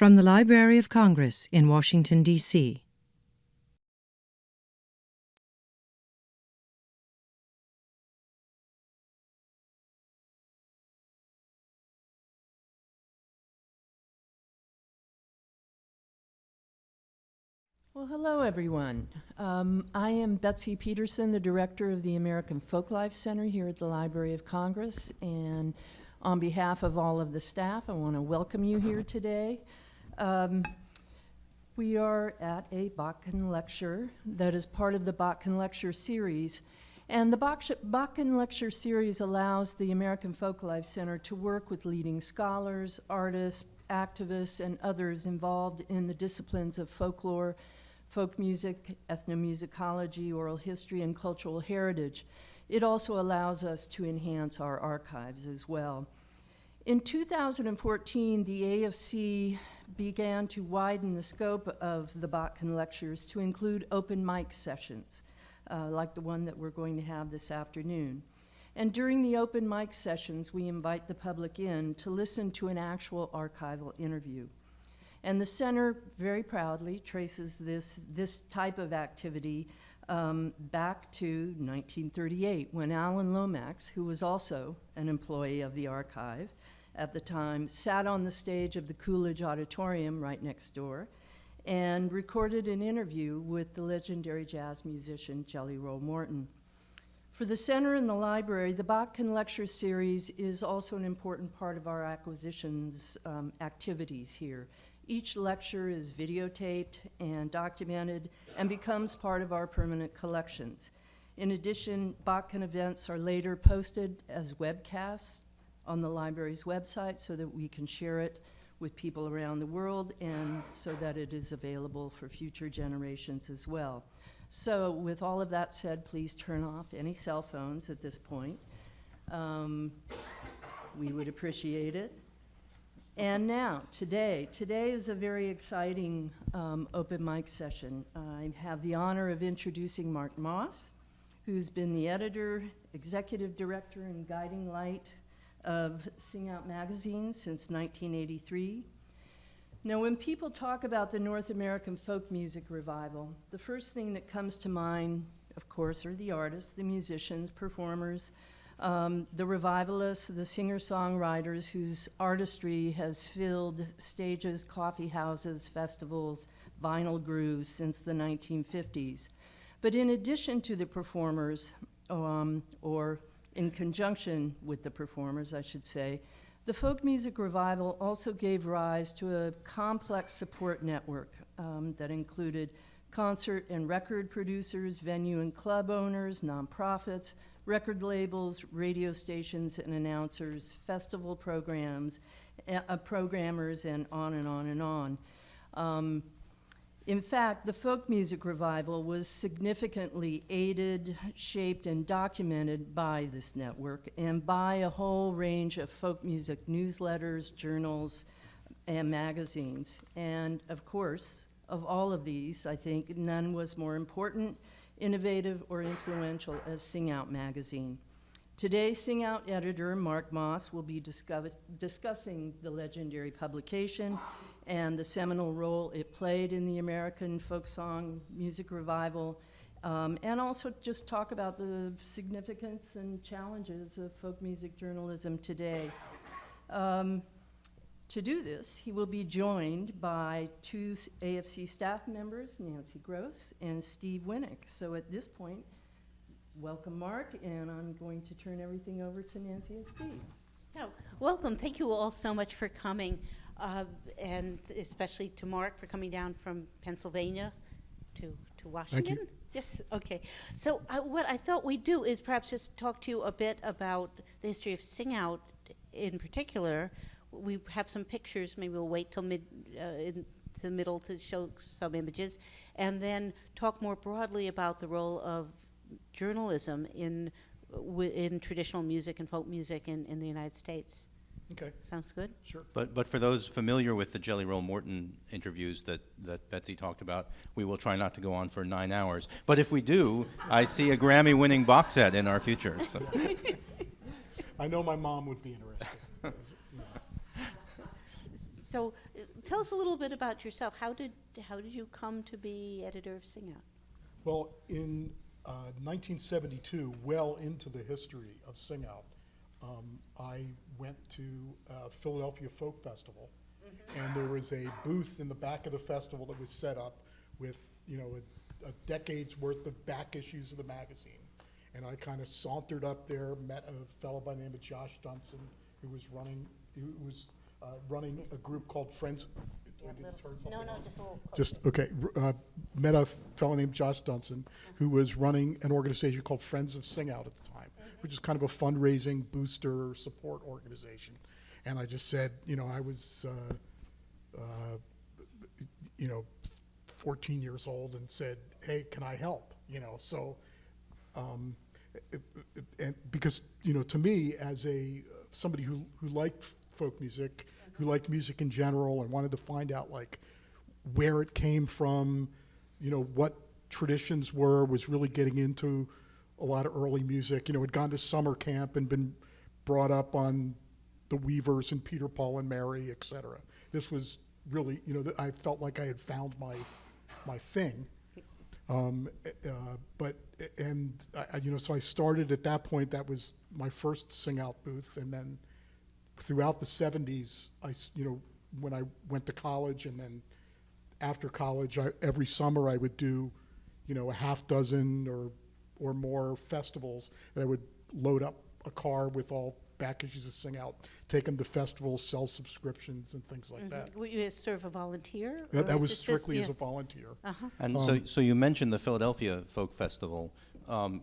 From the Library of Congress in Washington, D.C. Well, hello, everyone. I am Betsy Peterson, the director of the American Folklife Center here at the Library of Congress, and on behalf of all of the staff, I want to welcome you here today. We are at a Botkin Lecture that is part of the Botkin Lecture series, and the Botkin Lecture series allows the American Folklife Center to work with leading scholars, artists, activists, and others involved in the disciplines of folklore, folk music, ethnomusicology, oral history, and cultural heritage. It also allows us to enhance our archives as well. In 2014, the AFC began to widen the scope of the Botkin Lectures to include open mic sessions, like the one that we're going to have this afternoon. And during the open mic sessions, we invite the public in to listen to an actual archival interview. And the center very proudly traces this type of activity back to 1938, when Alan Lomax, who was also an employee of the archive at the time, sat on the stage of the Coolidge Auditorium right next door and recorded an interview with the legendary jazz musician Jelly Roll Morton. For the center and the library, the Botkin Lecture Series is also an important part of our acquisitions activities here. Each lecture is videotaped and documented and becomes part of our permanent collections. In addition, Botkin events are later posted as webcasts on the library's website so that we can share it with people around the world and so that it is available for future generations as well. So with all of that said, please turn off any cell phones at this point. We would appreciate it. And now, today is a very exciting open mic session. I have the honor of introducing Mark Moss, who's been the editor, executive director, and guiding light of Sing Out magazine since 1983. Now, when people talk about the North American folk music revival, the first thing that comes to mind, of course, are the artists, the musicians, performers, the revivalists, the singer-songwriters whose artistry has filled stages, coffee houses, festivals, vinyl grooves since the 1950s. But in addition to the performers, or in conjunction with the performers, I should say, the folk music revival also gave rise to a complex support network that included concert and record producers, venue and club owners, nonprofits, record labels, radio stations and announcers, festival programs, programmers, and on and on and on. In fact, the folk music revival was significantly aided, shaped, and documented by this network and by a whole range of folk music newsletters, journals, and magazines. And of course, of all of these, I think none was more important, innovative, or influential as Sing Out magazine. Today's Sing Out editor, Mark Moss, will be discussing the legendary publication and the seminal role it played in the American folk song music revival, and also just talk about the significance and challenges of folk music journalism today. To do this, he will be joined by two AFC staff members, Nancy Gross and Steve Winnick. So at this point, welcome, Mark, and I'm going to turn everything over to Nancy and Steve. Oh, welcome. Thank you all so much for coming, and especially to Mark for coming down from Pennsylvania to Washington. Thank you. Yes, okay. So what I thought we'd do is perhaps just talk to you a bit about the history of Sing Out in particular. We have some pictures. Maybe we'll wait till in the middle to show some images, and then talk more broadly about the role of journalism in traditional music and folk music in the United States. Okay. Sounds good? Sure. But for those familiar with the Jelly Roll Morton interviews that Betsy talked about, we will try not to go on for 9 hours. But if we do, I see a Grammy-winning box set in our future. So. I know my mom would be interested. So tell us a little bit about yourself. How did you come to be editor of Sing Out? Well, in 1972, well into the history of Sing Out, I went to Philadelphia Folk Festival, and there was a booth in the back of the festival that was set up with, a decade's worth of back issues of the magazine. And I kind of sauntered up there, met a fellow by the name of Josh Dunson, who was running a group called Friends. Do I need to turn something on? Just a little closer. Just, okay, met a fellow named Josh Dunson, who was running an organization called Friends of Sing Out at the time, which is kind of a fundraising booster support organization. And I just said, I was, 14 years old, and said, hey, can I help? So, and because, to me, as somebody who liked folk music, who liked music in general, and wanted to find out where it came from, what traditions was really getting into a lot of early music. Had gone to summer camp and been brought up on the Weavers and Peter, Paul and Mary, et cetera. This was really, I felt like I had found my thing. So I started at that point. That was my first Sing Out booth, and then throughout the 70s, when I went to college, and then after college, every summer I would do, a half dozen or more festivals that I would load up a car with all back issues of Sing Out, take them to festivals, sell subscriptions and things like that. Were you sort of a volunteer? That was strictly as a volunteer. And so you mentioned the Philadelphia Folk Festival.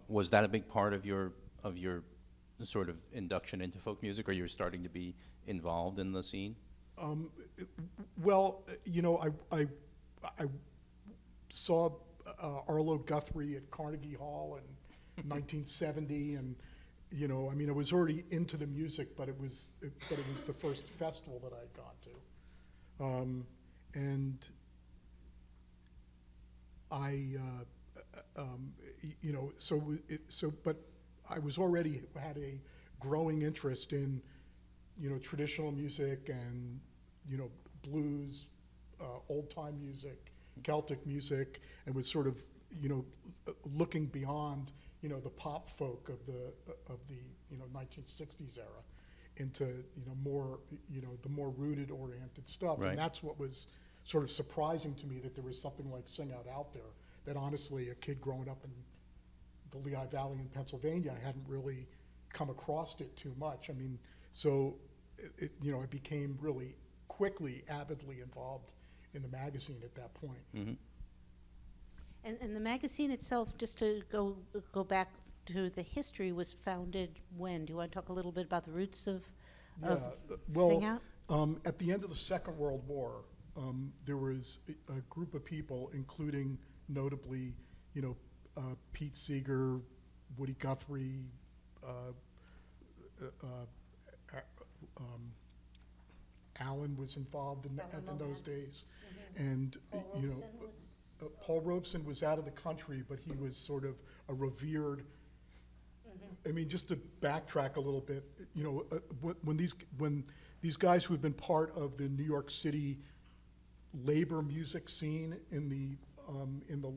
Was that a big part of your sort of induction into folk music, or you were starting to be involved in the scene? Well, I saw Arlo Guthrie at Carnegie Hall in 1970, and I was already into the music, but it was the first festival that I had gone to, and but I was already had a growing interest in, traditional music and, blues, old time music, Celtic music, and was sort of, looking beyond, the pop folk of the 1960s era into, more, the more rooted oriented stuff. Right. And that's what was sort of surprising to me, that there was something like Sing Out there, that honestly a kid growing up in the Lehigh Valley in Pennsylvania, I hadn't really come across it too much. So I became really quickly, avidly involved in the magazine at that point. Mm-hmm. And the magazine itself, just to go back to the history, was founded when? Do you want to talk a little bit about the roots of Sing Out? At the end of the Second World War, there was a group of people, including notably, Pete Seeger, Woody Guthrie, Alan was involved in those days, and Paul Robeson was out of the country, but he was sort of a revered. Just to backtrack a little bit, when these guys who had been part of the New York City labor music scene in the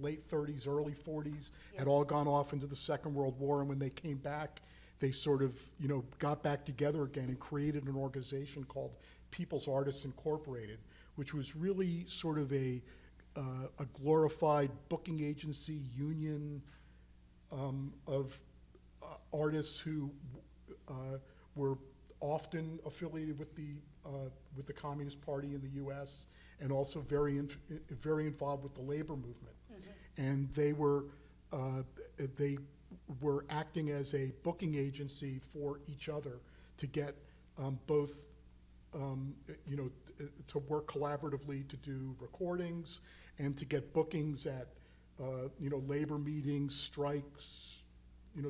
late 30s, early 40s, had all gone off into the Second World War, and when they came back, they sort of, got back together again and created an organization called People's Artists Incorporated, which was really sort of a glorified booking agency union of artists who were often affiliated with the Communist Party in the U.S. and also very involved with the labor movement. And they were acting as a booking agency for each other to get both to work collaboratively to do recordings and to get bookings at labor meetings, strikes,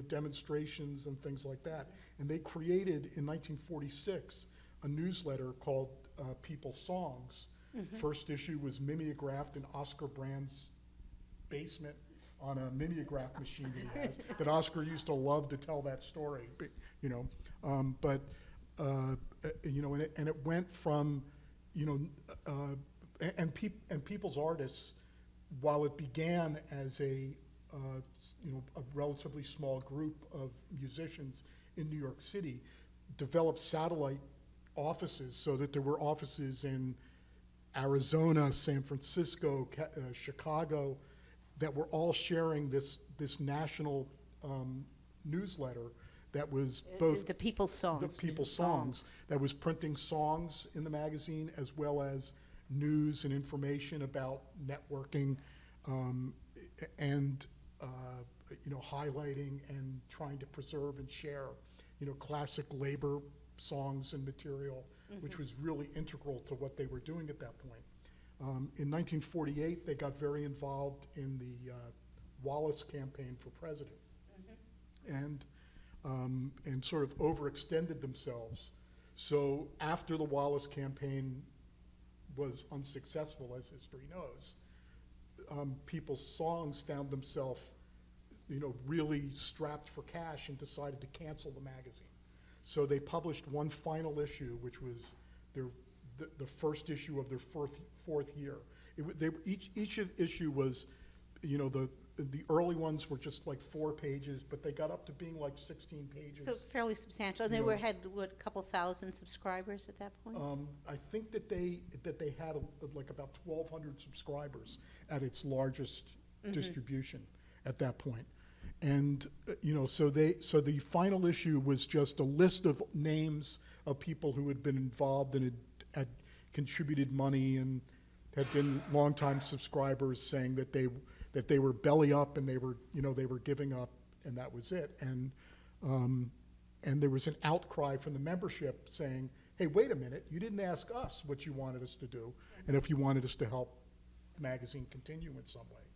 demonstrations and things like that. And they created in 1946 a newsletter called People's Songs. First issue was mimeographed in Oscar Brand's basement on a mimeograph machine that he has. That Oscar used to love to tell that story, and it went from you know, and People's Artists, while it began as a relatively small group of musicians in New York City, developed satellite offices so that there were offices in Arizona, San Francisco, Chicago, that were all sharing this national newsletter that was both The People's Songs. the People's Songs, that was printing songs in the magazine as well as news and information about networking, and highlighting and trying to preserve and share classic labor songs and material, which was really integral to what they were doing at that point. In 1948, they got very involved in the Wallace campaign for president, and sort of overextended themselves. So after the Wallace campaign was unsuccessful, as history knows, People's Songs found themselves, really strapped for cash and decided to cancel the magazine. So they published one final issue, which was the first issue of their fourth year. Each issue was, the early ones were just like 4 pages, but they got up to being like 16 pages. So fairly substantial. And they had, what, a couple thousand subscribers at that point? I think that they had like about 1,200 subscribers at its largest distribution at that point. And so the final issue was just a list of names of people who had been involved and had contributed money and had been longtime subscribers, saying that they were belly up and they were giving up, and that was it. And there was an outcry from the membership saying, hey, wait a minute, you didn't ask us what you wanted us to do and if you wanted us to help the magazine continue in some way.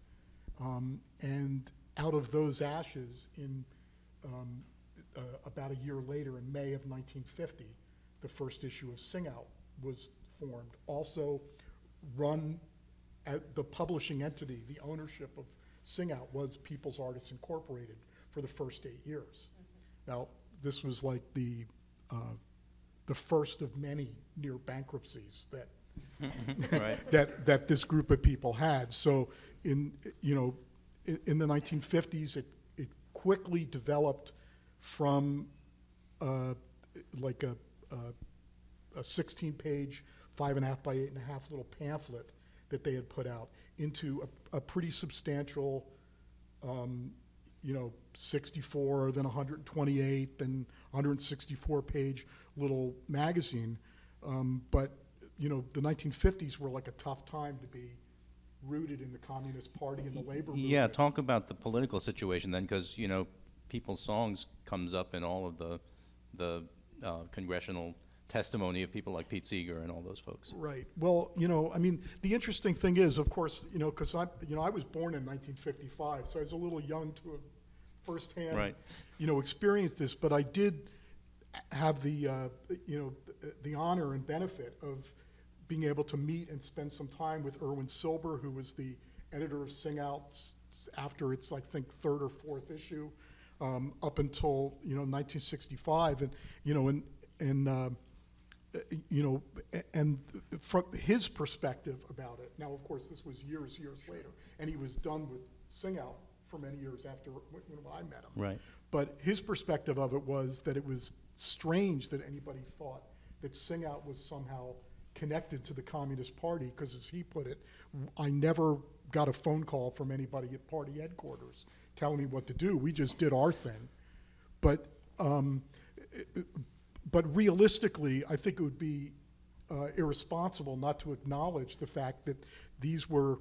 And out of those ashes, in about a year later, in May of 1950, the first issue of Sing Out was formed. Also run at the publishing entity, the ownership of Sing Out was People's Artists Incorporated for the first 8 years. Now, this was like the first of many near bankruptcies that Right. that this group of people had. So in the 1950s, it quickly developed from like a 16-page, 5.5 by 8.5 little pamphlet that they had put out into a pretty substantial, 64, then 128, then 164-page little magazine. But the 1950s were like a tough time to be rooted in the Communist Party and the labor movement. Yeah, talk about the political situation then, because People's Songs comes up in all of the congressional testimony of people like Pete Seeger and all those folks. Right. Well, the interesting thing is, of course, because I was born in 1955, so I was a little young to have firsthand, Right. Experienced this. But I did have the honor and benefit of being able to meet and spend some time with Erwin Silber, who was the editor of Sing Out after its, I think, 3rd or 4th issue, up until 1965, and from his perspective about it. Now, of course, this was years later, and he was done with Sing Out for many years after when I met him. Right. But his perspective of it was that it was strange that anybody thought that Sing Out was somehow connected to the Communist Party, because, as he put it, I never got a phone call from anybody at party headquarters telling me what to do. We just did our thing. But realistically, I think it would be irresponsible not to acknowledge the fact that these were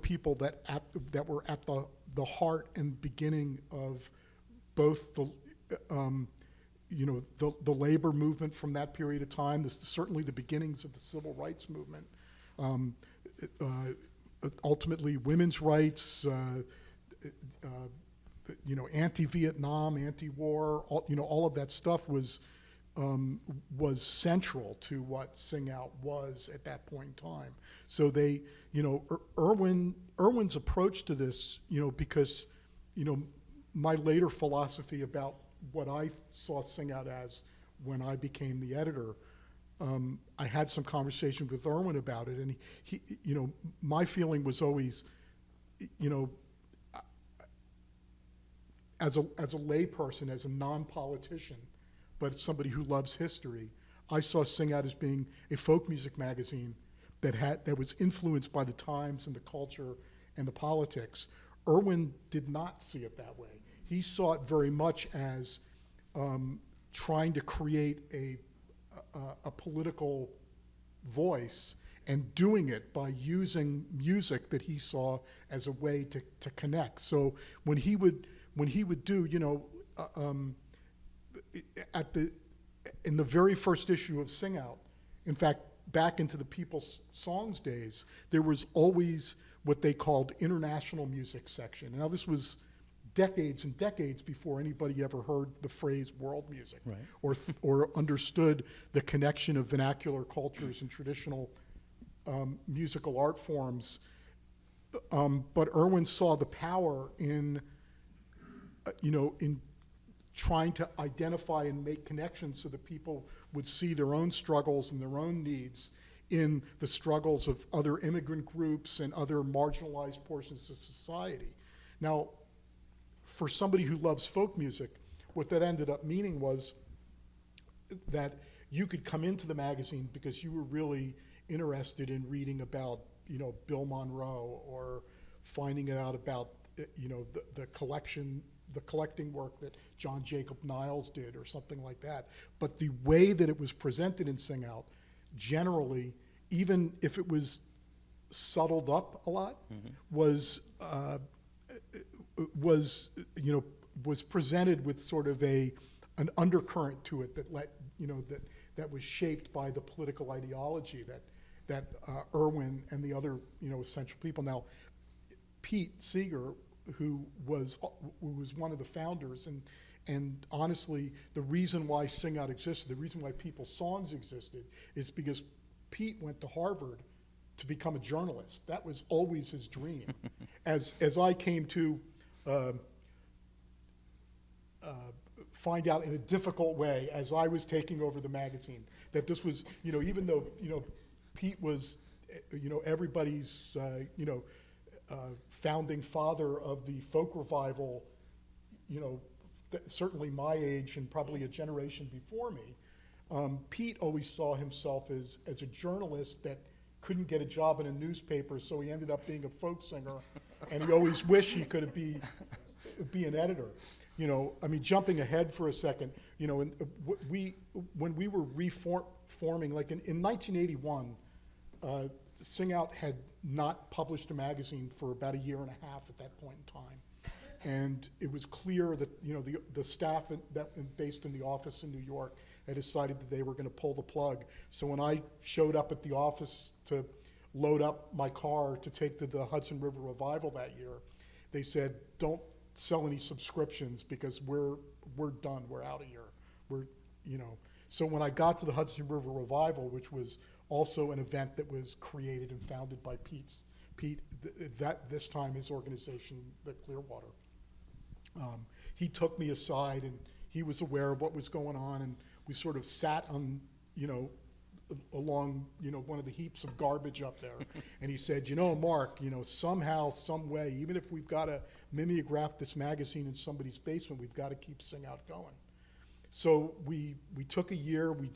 people that were at the heart and beginning of both the labor movement from that period of time. This is certainly the beginnings of the civil rights movement. Ultimately, women's rights, anti-Vietnam, anti-war, all of that stuff was central to what Sing Out was at that point in time. So they, Erwin's approach to this, because, my later philosophy about what I saw Sing Out as when I became the editor, I had some conversation with Irwin about it, and he, you know, my feeling was always, you know, as a layperson, as a non-politician, but somebody who loves history, I saw Sing Out as being a folk music magazine that was influenced by the times and the culture and the politics. Irwin did not see it that way. He saw it very much as trying to create a political voice, and doing it by using music that he saw as a way to connect. So when he would do, you know, in the very first issue of Sing Out, in fact, back into the People's Songs days, there was always what they called international music section. Now this was decades and decades before anybody ever heard the phrase world music, right, or understood the connection of vernacular cultures and traditional musical art forms. But Irwin saw the power in, you know, in trying to identify and make connections so that people would see their own struggles and their own needs in the struggles of other immigrant groups and other marginalized portions of society. Now, for somebody who loves folk music, what that ended up meaning was that you could come into the magazine because you were really interested in reading about, you know, Bill Monroe, or finding out about, you know, the collecting work that John Jacob Niles did, or something like that. But the way that it was presented in Sing Out, generally, even if it was subtled up a lot, was presented with sort of an undercurrent to it that was shaped by the political ideology that Irwin and the other, you know, essential people. Now, Pete Seeger, who was one of the founders, and honestly, the reason why Sing Out existed, the reason why People's Songs existed, is because Pete went to Harvard to become a journalist. That was always his dream. As I came to find out in a difficult way as I was taking over the magazine, that this was, you know, even though, you know, Pete was, you know, everybody's, founding father of the folk revival, you know, certainly my age and probably a generation before me, Pete always saw himself as a journalist that couldn't get a job in a newspaper, so he ended up being a folk singer, and he always wished he could be an editor. You know, I mean, jumping ahead for a second, you know, when we were reforming, like in 1981, Sing Out had not published a magazine for about a year and a half at that point in time. And it was clear that, you know, the staff based in the office in New York had decided that they were going to pull the plug. So when I showed up at the office to load up my car to take to the Hudson River Revival that year, they said, don't sell any subscriptions because we're done, we're out of here. So when I got to the Hudson River Revival, which was also an event that was created and founded by Pete, this time his organization, the Clearwater. He took me aside, and he was aware of what was going on, and we sort of sat on, you know, along, you know, one of the heaps of garbage up there. And he said, you know, Mark, you know, somehow, some way, even if we've got to mimeograph this magazine in somebody's basement, we've got to keep Sing Out going. So we took a year, we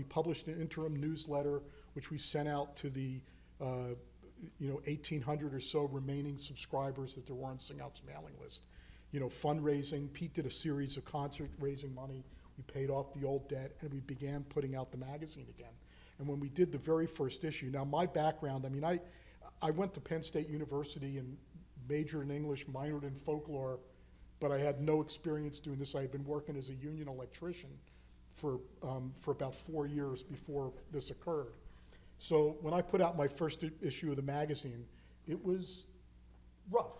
published an interim newsletter, which we sent out to the, 1,800 or so remaining subscribers that there were on Sing Out's mailing list. You know, fundraising. Pete did a series of concerts raising money. We paid off the old debt, and we began putting out the magazine again. And when we did the very first issue, now my background, I mean, I went to Penn State University and majored in English, minored in folklore, but I had no experience doing this. I had been working as a union electrician for about 4 years before this occurred. So when I put out my first issue of the magazine, it was rough,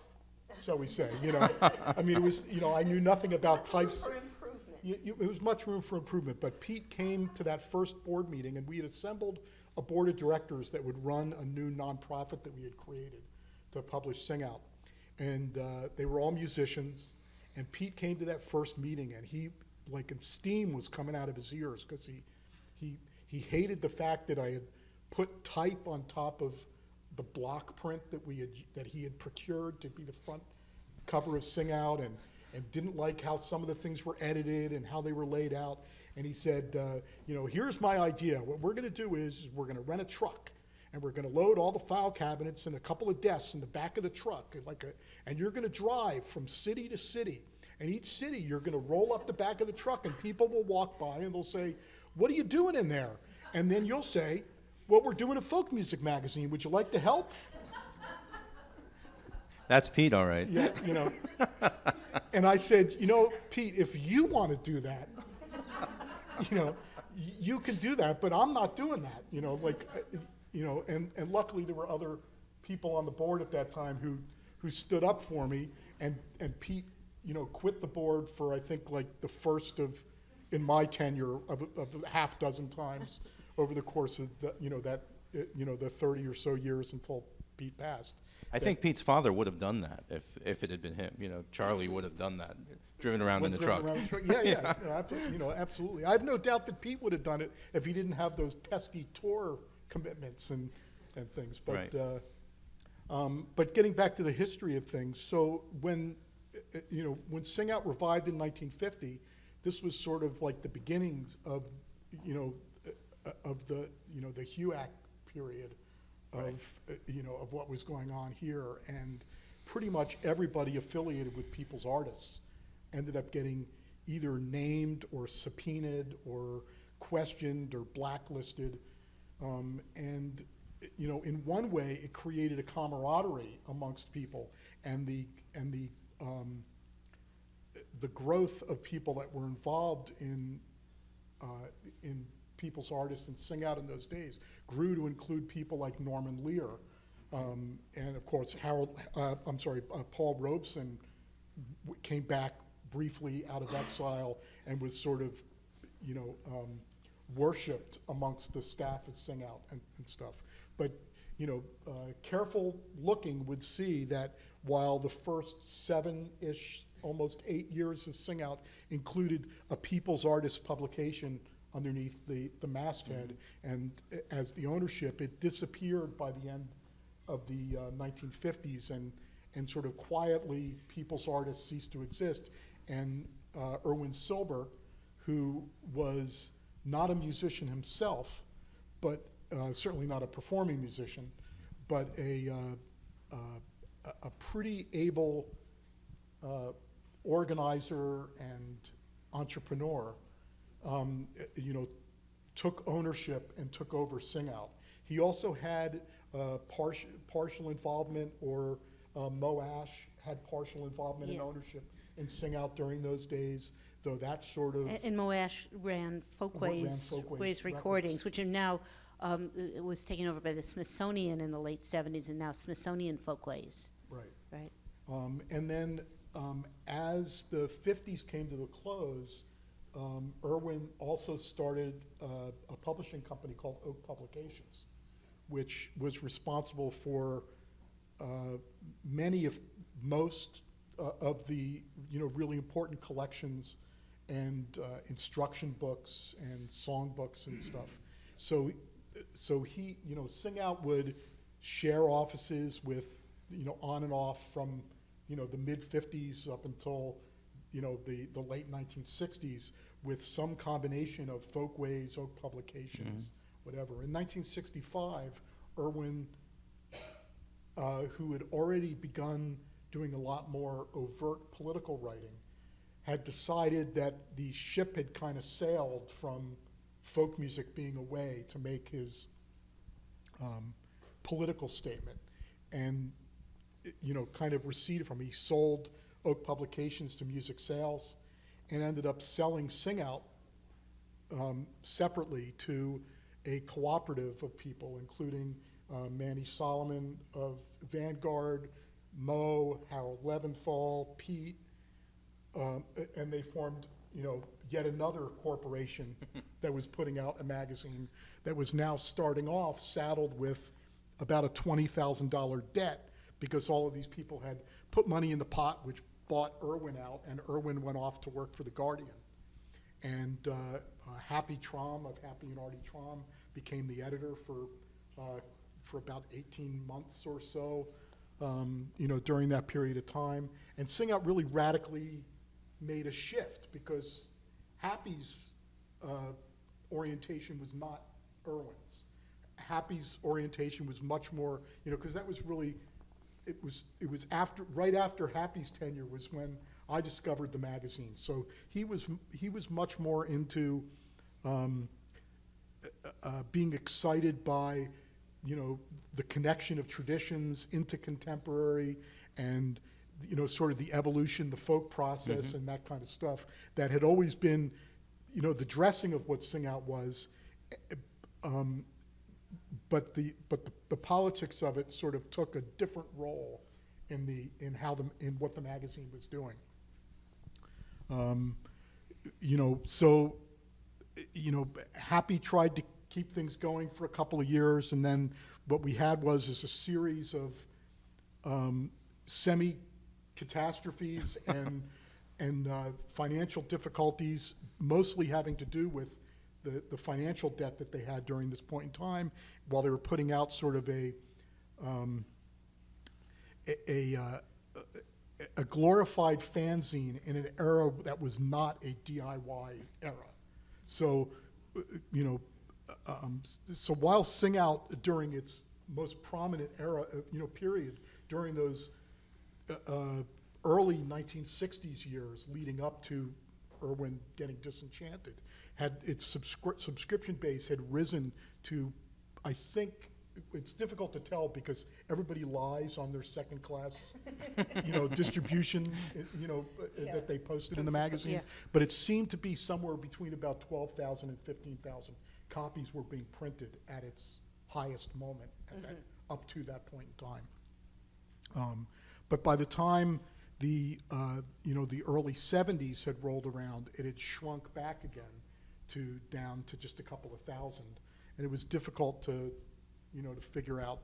shall we say. You know, I mean, it was, you know, I knew nothing about types. For improvement. It was much room for improvement, but Pete came to that first board meeting, and we had assembled a board of directors that would run a new nonprofit that we had created to publish Sing Out. And they were all musicians, and Pete came to that first meeting, and he, like, steam was coming out of his ears, because he He hated the fact that I had put type on top of the block print that he had procured to be the front cover of Sing Out, and didn't like how some of the things were edited and how they were laid out. And he said, here's my idea. What we're going to do is we're going to rent a truck, and we're going to load all the file cabinets and a couple of desks in the back of the truck, and you're going to drive from city to city. And each city, you're going to roll up the back of the truck, and people will walk by, and they'll say, "What are you doing in there?" And then you'll say, "Well, we're doing a folk music magazine. Would you like to help?" That's Pete, all right. Yeah, And I said, Pete, if you want to do that, you can do that, but I'm not doing that. And luckily there were other people on the board at that time who stood up for me, and Pete, quit the board for, I think, like the first in my tenure of a half dozen times over the course of the 30 or so years until Pete passed. I think Pete's father would have done that if it had been him. Charlie would have done that, driven around in the truck. Yeah. Absolutely. I have no doubt that Pete would have done it if he didn't have those pesky tour commitments and things. But Right. But getting back to the history of things, so when Sing Out revived in 1950, this was sort of like the beginnings of the HUAC period of what was going on here, and pretty much everybody affiliated with People's Artists ended up getting either named or subpoenaed or questioned or blacklisted, and in one way it created a camaraderie amongst people, and the growth of people that were involved in People's Artists and Sing Out in those days grew to include people like Norman Lear, and of course Paul Robeson came back briefly out of exile and was sort of worshipped amongst the staff at Sing Out and stuff. But careful looking would see that while the first 7-ish, almost 8 years of Sing Out included a People's Artist publication underneath the masthead, and as the ownership, it disappeared by the end of the 1950s, and sort of quietly People's Artists ceased to exist. And Erwin Silber, who was not a musician himself, but certainly not a performing musician, but a pretty able organizer and entrepreneur, took ownership and took over Sing Out. He also had partial involvement, or Moash had partial involvement in ownership in Sing Out during those days, though that sort of... And Moash ran Folkways Recordings, which are now, it was taken over by the Smithsonian in the late 70s, and now Smithsonian Folkways. Right. And then as the 50s came to the close, Erwin also started a publishing company called Oak Publications, which was responsible for most of the really important collections and instruction books and song books and stuff. So he, Sing Out would share offices with, on and off from, the mid-50s up until, the late 1960s, with some combination of Folkways, Oak Publications, whatever. In 1965, Erwin, who had already begun doing a lot more overt political writing, had decided that the ship had kind of sailed from folk music being a way to make his political statement, and kind of receded from it. He sold Oak Publications to Music Sales and ended up selling Sing Out separately to a cooperative of people, including Manny Solomon of Vanguard, Mo, Harold Leventhal, Pete, and they formed, yet another corporation that was putting out a magazine that was now starting off saddled with about a $20,000 debt, because all of these people had put money in the pot, which bought Erwin out, and Erwin went off to work for The Guardian. And Happy Traum of Happy and Artie Traum became the editor for about 18 months or so, during that period of time. And Sing Out really radically made a shift because Happy's orientation was not Irwin's. Happy's orientation was much more, because that was really, it was right after Happy's tenure was when I discovered the magazine. So he was much more into being excited by, the connection of traditions into contemporary and, sort of the evolution, the folk process and that kind of stuff that had always been, the dressing of what Sing Out was, but the politics of it sort of took a different role in what the magazine was doing. Happy tried to keep things going for a couple of years, and then what we had was a series of semi-catastrophes and financial difficulties, mostly having to do with the financial debt that they had during this point in time, while they were putting out sort of a glorified fanzine in an era that was not a DIY era. So, so while Sing Out during its most prominent era, period, during those early 1960s years leading up to Irwin getting disenchanted, had its subscription base had risen to, I think, it's difficult to tell because everybody lies on their second class, distribution, that they posted in the magazine. Yeah. But it seemed to be somewhere between about 12,000 and 15,000 copies were being printed at its highest moment up to that point in time. But by the time the early 70s had rolled around, it had shrunk back again down to just a couple of thousand, and it was difficult to figure out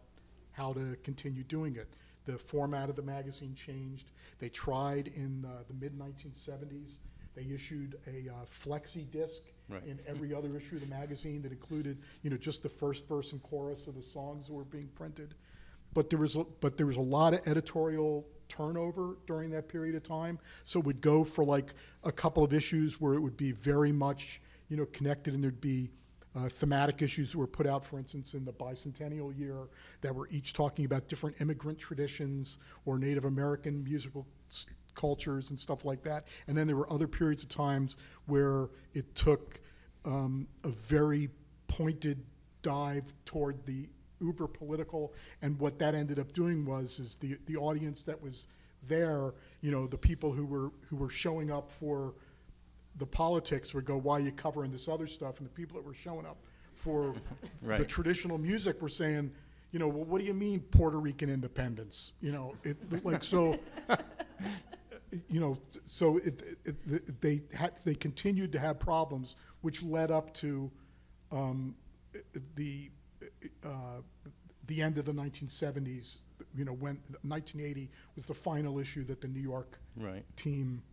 how to continue doing it. The format of the magazine changed. They tried in the mid-1970s. They issued a flexi disc in every other issue of the magazine that included, just the first verse and chorus of the songs that were being printed. But there was a lot of editorial turnover during that period of time. So it would go for like a couple of issues where it would be very much, connected, and there'd be thematic issues that were put out, for instance, in the bicentennial year that were each talking about different immigrant traditions or Native American musical cultures and stuff like that. And then there were other periods of times where it took a very pointed dive toward the uber political, and what that ended up doing is the audience that was there, the people who were showing up for the politics would go, why are you covering this other stuff? And the people that were showing up for the traditional music were saying, well, what do you mean Puerto Rican independence? They continued to have problems, which led up to the end of the 1970s, when 1980 was the final issue that the New York team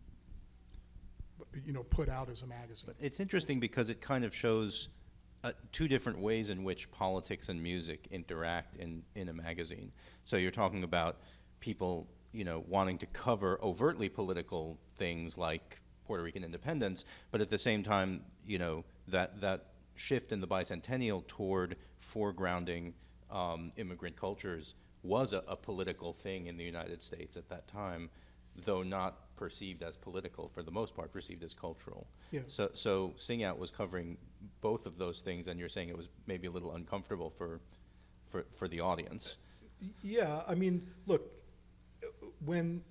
put out as a magazine. But it's interesting because it kind of shows two different ways in which politics and music interact in a magazine. So you're talking about people, wanting to cover overtly political things like Puerto Rican independence, but at the same time, that shift in the bicentennial toward foregrounding immigrant cultures was a political thing in the United States at that time, though not perceived as political, for the most part perceived as cultural. Yeah. So Sing Out was covering both of those things, and you're saying it was maybe a little uncomfortable for the audience. Yeah, I mean, look, when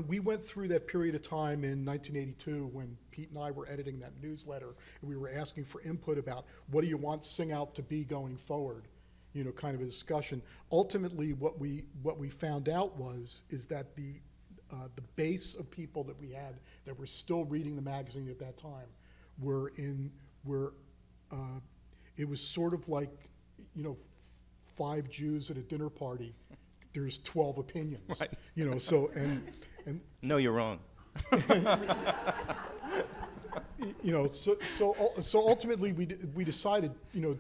we went through that period of time in 1982, when Pete and I were editing that newsletter, and we were asking for input about what do you want Sing Out to be going forward, kind of a discussion. Ultimately, what we found out is that the base of people that we had that were still reading the magazine at that time it was sort of like, 5 Jews at a dinner party. There's 12 opinions, Right. So and No, you're wrong. you know, so ultimately we decided, you know,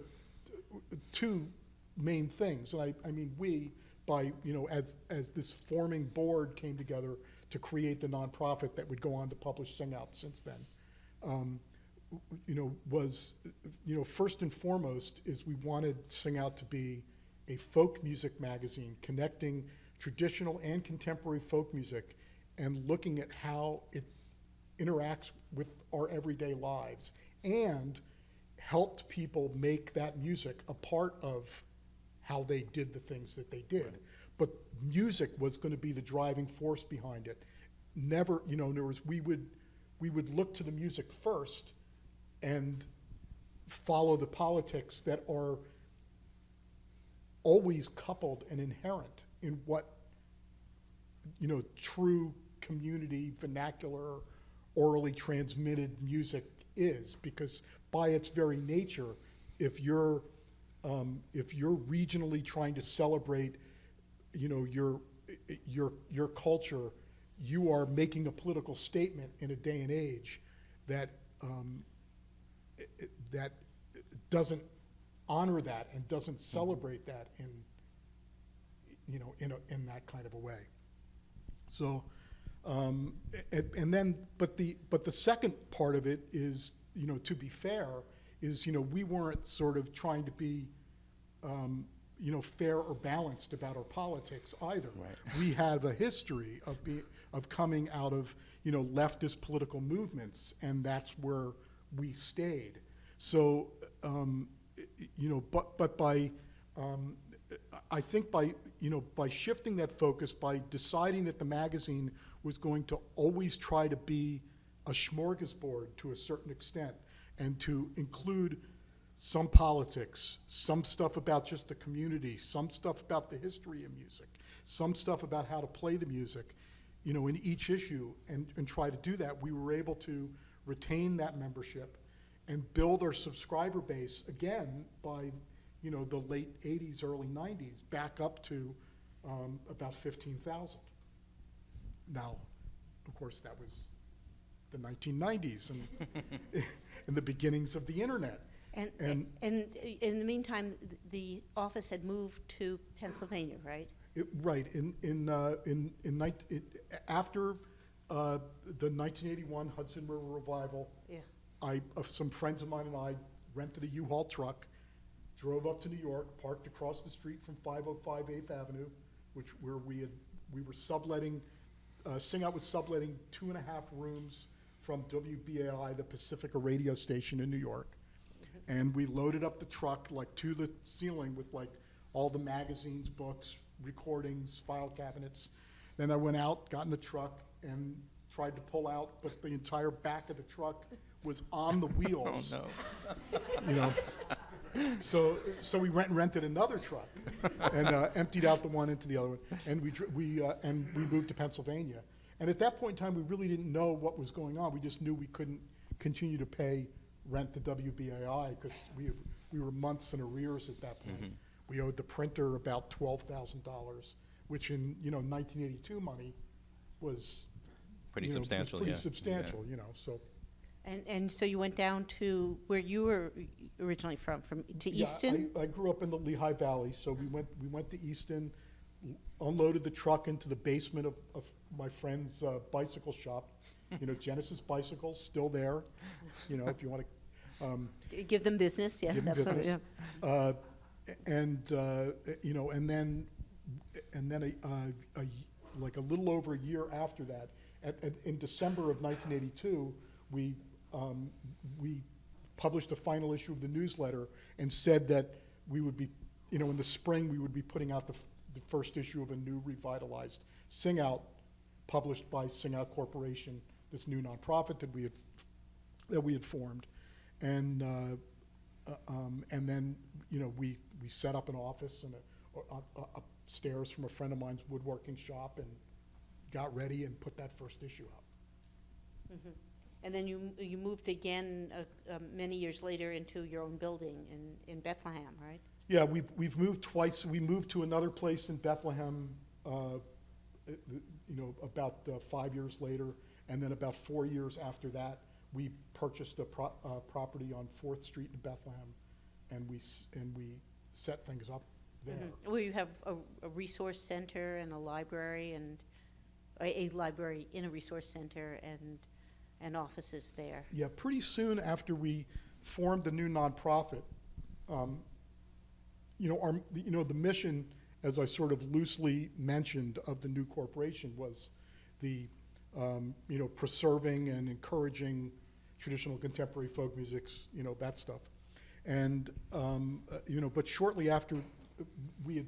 two main things. And I mean, by, you know, as this forming board came together to create the nonprofit that would go on to publish Sing Out since then, you know, was, you know, first and foremost is we wanted Sing Out to be a folk music magazine connecting traditional and contemporary folk music and looking at how it interacts with our everyday lives and helped people make that music a part of how they did the things that they did. Right. But music was going to be the driving force behind it. Never, you know, we would look to the music first and follow the politics that are always coupled and inherent in what, you know, true community, vernacular, orally transmitted music is. Because by its very nature, if you're regionally trying to celebrate, you know, your culture, you are making a political statement in a day and age that that doesn't honor that and doesn't celebrate that in, you know, in that kind of a way. So, and then, but the second part of it is, you know, to be fair, is, you know, we weren't sort of trying to be, you know, fair or balanced about our politics either. Right. We have a history of coming out of, you know, leftist political movements, and that's where we stayed. So, you know, but by, I think by, you know, by shifting that focus, by deciding that the magazine was going to always try to be a smorgasbord to a certain extent, and to include some politics, some stuff about just the community, some stuff about the history of music, some stuff about how to play the music, you know, in each issue, and try to do that, we were able to retain that membership and build our subscriber base again by, you know, the late 80s, early 90s, back up to about 15,000. Now, of course, that was the 1990s and, and the beginnings of the internet. And in the meantime, the office had moved to Pennsylvania, right? Right. After the 1981 Hudson River Revival, yeah. Some friends of mine and I rented a U-Haul truck, drove up to New York, parked across the street from 505 8th Avenue, where we were subletting. Sing Out was subletting 2.5 rooms from WBAI, the Pacifica radio station in New York. And we loaded up the truck like to the ceiling with like all the magazines, books, recordings, file cabinets. Then I went out, got in the truck, and tried to pull out, but the entire back of the truck was on the wheels. Oh no! You know, so we rented another truck and emptied out the one into the other one, and we moved to Pennsylvania. And at that point in time, we really didn't know what was going on. We just knew we couldn't continue to pay rent to WBAI because we were months in arrears at that point. Mm-hmm. We owed the printer about $12,000, which in, you know, 1982 money was pretty substantial. Was pretty substantial, yeah. You know. So. And so you went down to where you were originally from to Easton? I grew up in the Lehigh Valley, so we went to Easton, unloaded the truck into the basement of my friend's bicycle shop. You know, Genesis Bicycles, still there. You know, if you want to give them business, yes, give them absolutely. Business. Yeah. You know, and then like a little over a year after that, in December of 1982, we published the final issue of the newsletter and said that we would be, you know, in the spring we would be putting out the first issue of a new revitalized Sing Out, published by Sing Out Corporation, this new nonprofit that we had formed, and then, you know, we set up an office and upstairs from a friend of mine's woodworking shop and got ready and put that first issue out. Mm-hmm. And then you moved again many years later into your own building in Bethlehem, right? Yeah, we've moved twice. We moved to another place in Bethlehem, you know, about 5 years later, and then about 4 years after that, we purchased a property on 4th Street in Bethlehem, and we set things up there. Where you have a resource center and a library, and a library in a resource center, and offices there. Yeah, pretty soon after we formed the new nonprofit, the mission, as I sort of loosely mentioned, of the new corporation was the preserving and encouraging traditional contemporary folk musics, that stuff. And but shortly after we had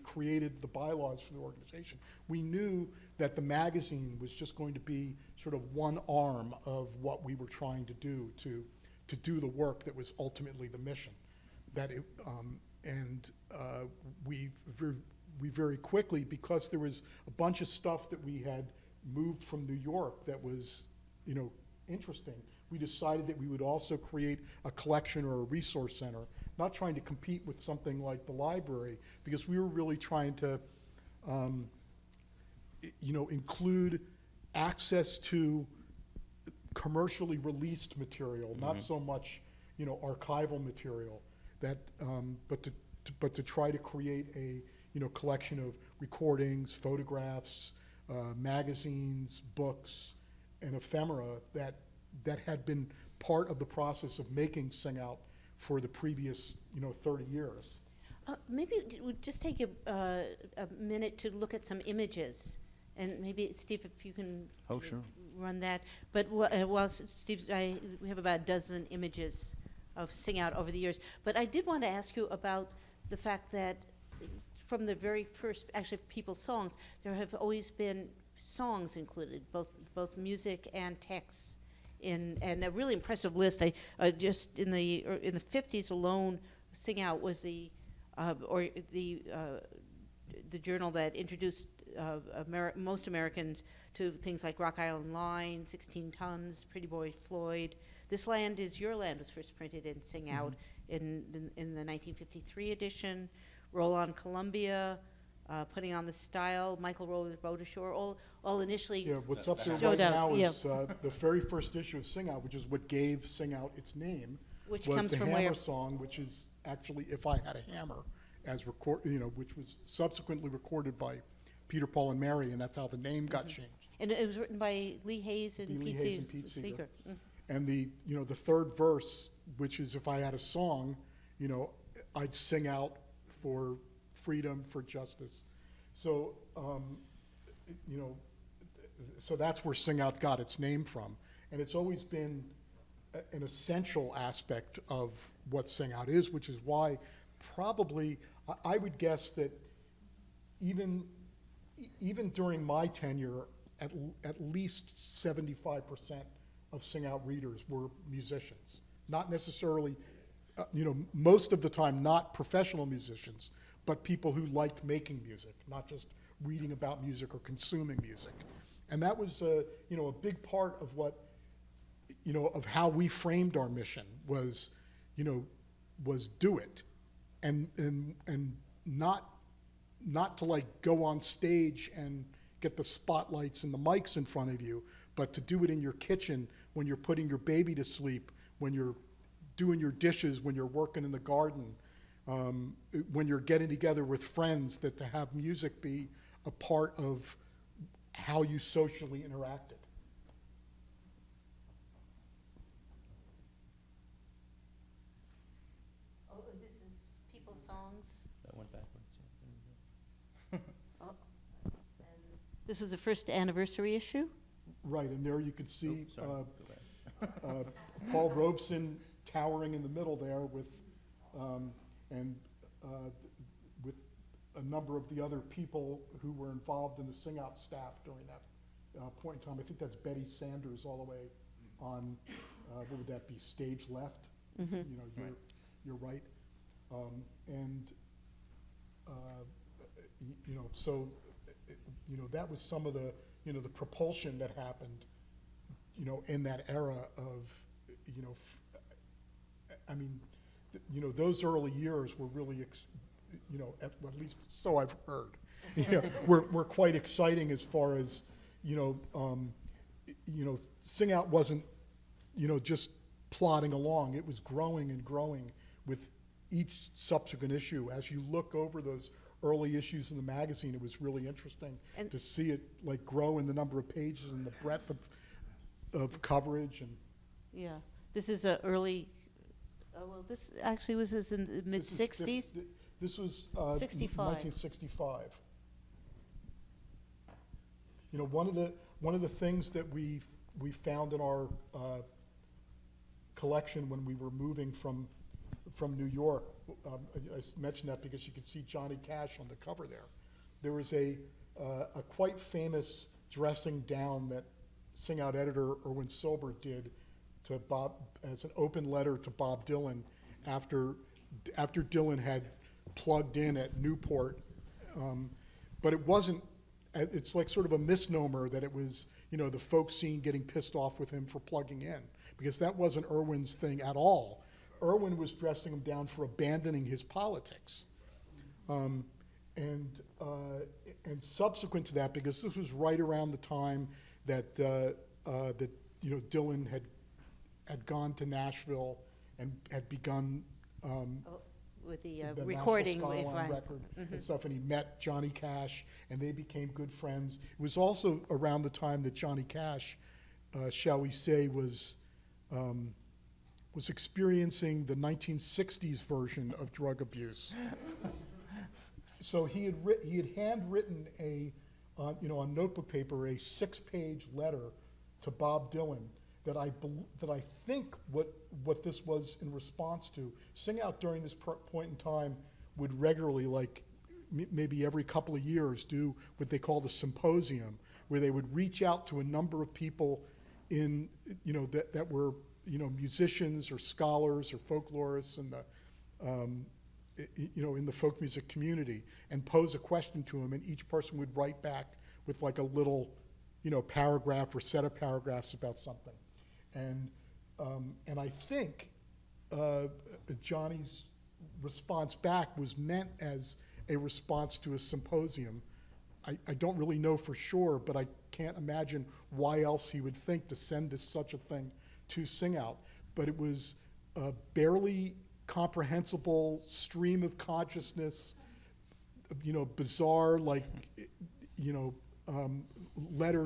created the bylaws for the organization, we knew that the magazine was just going to be sort of one arm of what we were trying to do to do the work that was ultimately the mission. We very quickly, because there was a bunch of stuff that we had moved from New York that was, interesting, we decided that we would also create a collection or a resource center, not trying to compete with something like the library, because we were really trying to, include access to commercially released material, not so much, archival material, that, but to try to create a, collection of recordings, photographs, magazines, books, and ephemera that had been part of the process of making Sing Out for the previous, 30 years. Maybe we'd just take a minute to look at some images, and maybe Steve, if you can run that. But while Steve, we have about a dozen images of Sing Out over the years. But I did want to ask you about the fact that from the very first, actually, people's songs, there have always been songs included, both music and texts, and a really impressive list. I just in the 50s alone, Sing Out was the journal that introduced most Americans to things like Rock Island Line, 16 Tons, Pretty Boy Floyd. This Land Is Your Land was first printed in Sing Out in the 1953 edition. Roll on Columbia, Putting on the Style, Michael Rowler's Boat Ashore, all initially. Yeah, what's up there showed right up, now is the very first issue of Sing Out, which is what gave Sing Out its name. Which was comes the from Hammer where? song, which is actually If I Had a Hammer, which was subsequently recorded by Peter, Paul, and Mary, and that's how the name got changed. And it was written by Lee Hayes and Lee Pete Hayes and Pete Seeger. Seeger. And the third verse, which is If I Had a Song, I'd sing out for freedom, for justice. So, so that's where Sing Out got its name from. And it's always been an essential aspect of what Sing Out is, which is why probably, I would guess that even during my tenure, at least 75% of Sing Out readers were musicians. Not necessarily, most of the time not professional musicians, but people who liked making music, not just reading about music or consuming music. And that was, a big part of what, of how we framed our mission was, was do it, and not to like go on stage and get the spotlights and the mics in front of you, but to do it in your kitchen when you're putting your baby to sleep, when you're doing your dishes, when you're working in the garden, when you're getting together with friends, that to have music be a part of how you socially interacted. Oh, this is people's songs. That went backwards. Oh. And this was the first anniversary issue? Right, and there you could see Sorry. Go back. Paul Robeson towering in the middle there with, with a number of the other people who were involved in the Sing Out staff during that point in time. I think that's Betty Sanders all the way on, what would that be, stage left? You're right. So, that was some of the, the propulsion that happened, in that era of, those early years were really, at least so I've heard, were quite exciting as far as, Sing Out wasn't, just plodding along. It was growing and growing with each subsequent issue. As you look over those early issues in the magazine, it was really interesting And- to see it like grow in the number of pages and the breadth of coverage. And Yeah, this is a early, well, this actually was this in the mid-60s? This was 65. 1965. One of the things that we found in our collection when we were moving from New York, I mentioned that because you could see Johnny Cash on the cover there. There was a quite famous dressing down that Sing Out editor Erwin Silber did to Bob as an open letter to Bob Dylan after Dylan had plugged in at Newport, but it wasn't. It's like sort of a misnomer that it was, the folk scene getting pissed off with him for plugging in, because that wasn't Erwin's thing at all. Erwin was dressing him down for abandoning his politics, and subsequent to that, because this was right around the time that Dylan had gone to Nashville and had begun. With the The recording. National Skyline record and stuff, and he met Johnny Cash, and they became good friends. It was also around the time that Johnny Cash, shall we say, was experiencing the 1960s version of drug abuse. So he had handwritten on notebook paper a 6-page letter to Bob Dylan that I think what this was in response to. Sing Out during this point in time would regularly, like maybe every couple of years, do what they call the symposium, where they would reach out to a number of people in that were musicians or scholars or folklorists in the folk music community, and pose a question to them, and each person would write back with like a little paragraph or set of paragraphs about something. And I think Johnny's response back was meant as a response to a symposium. I don't really know for sure, but I can't imagine why else he would think to send such a thing to Sing Out. But it was a barely comprehensible stream of consciousness, bizarre, letter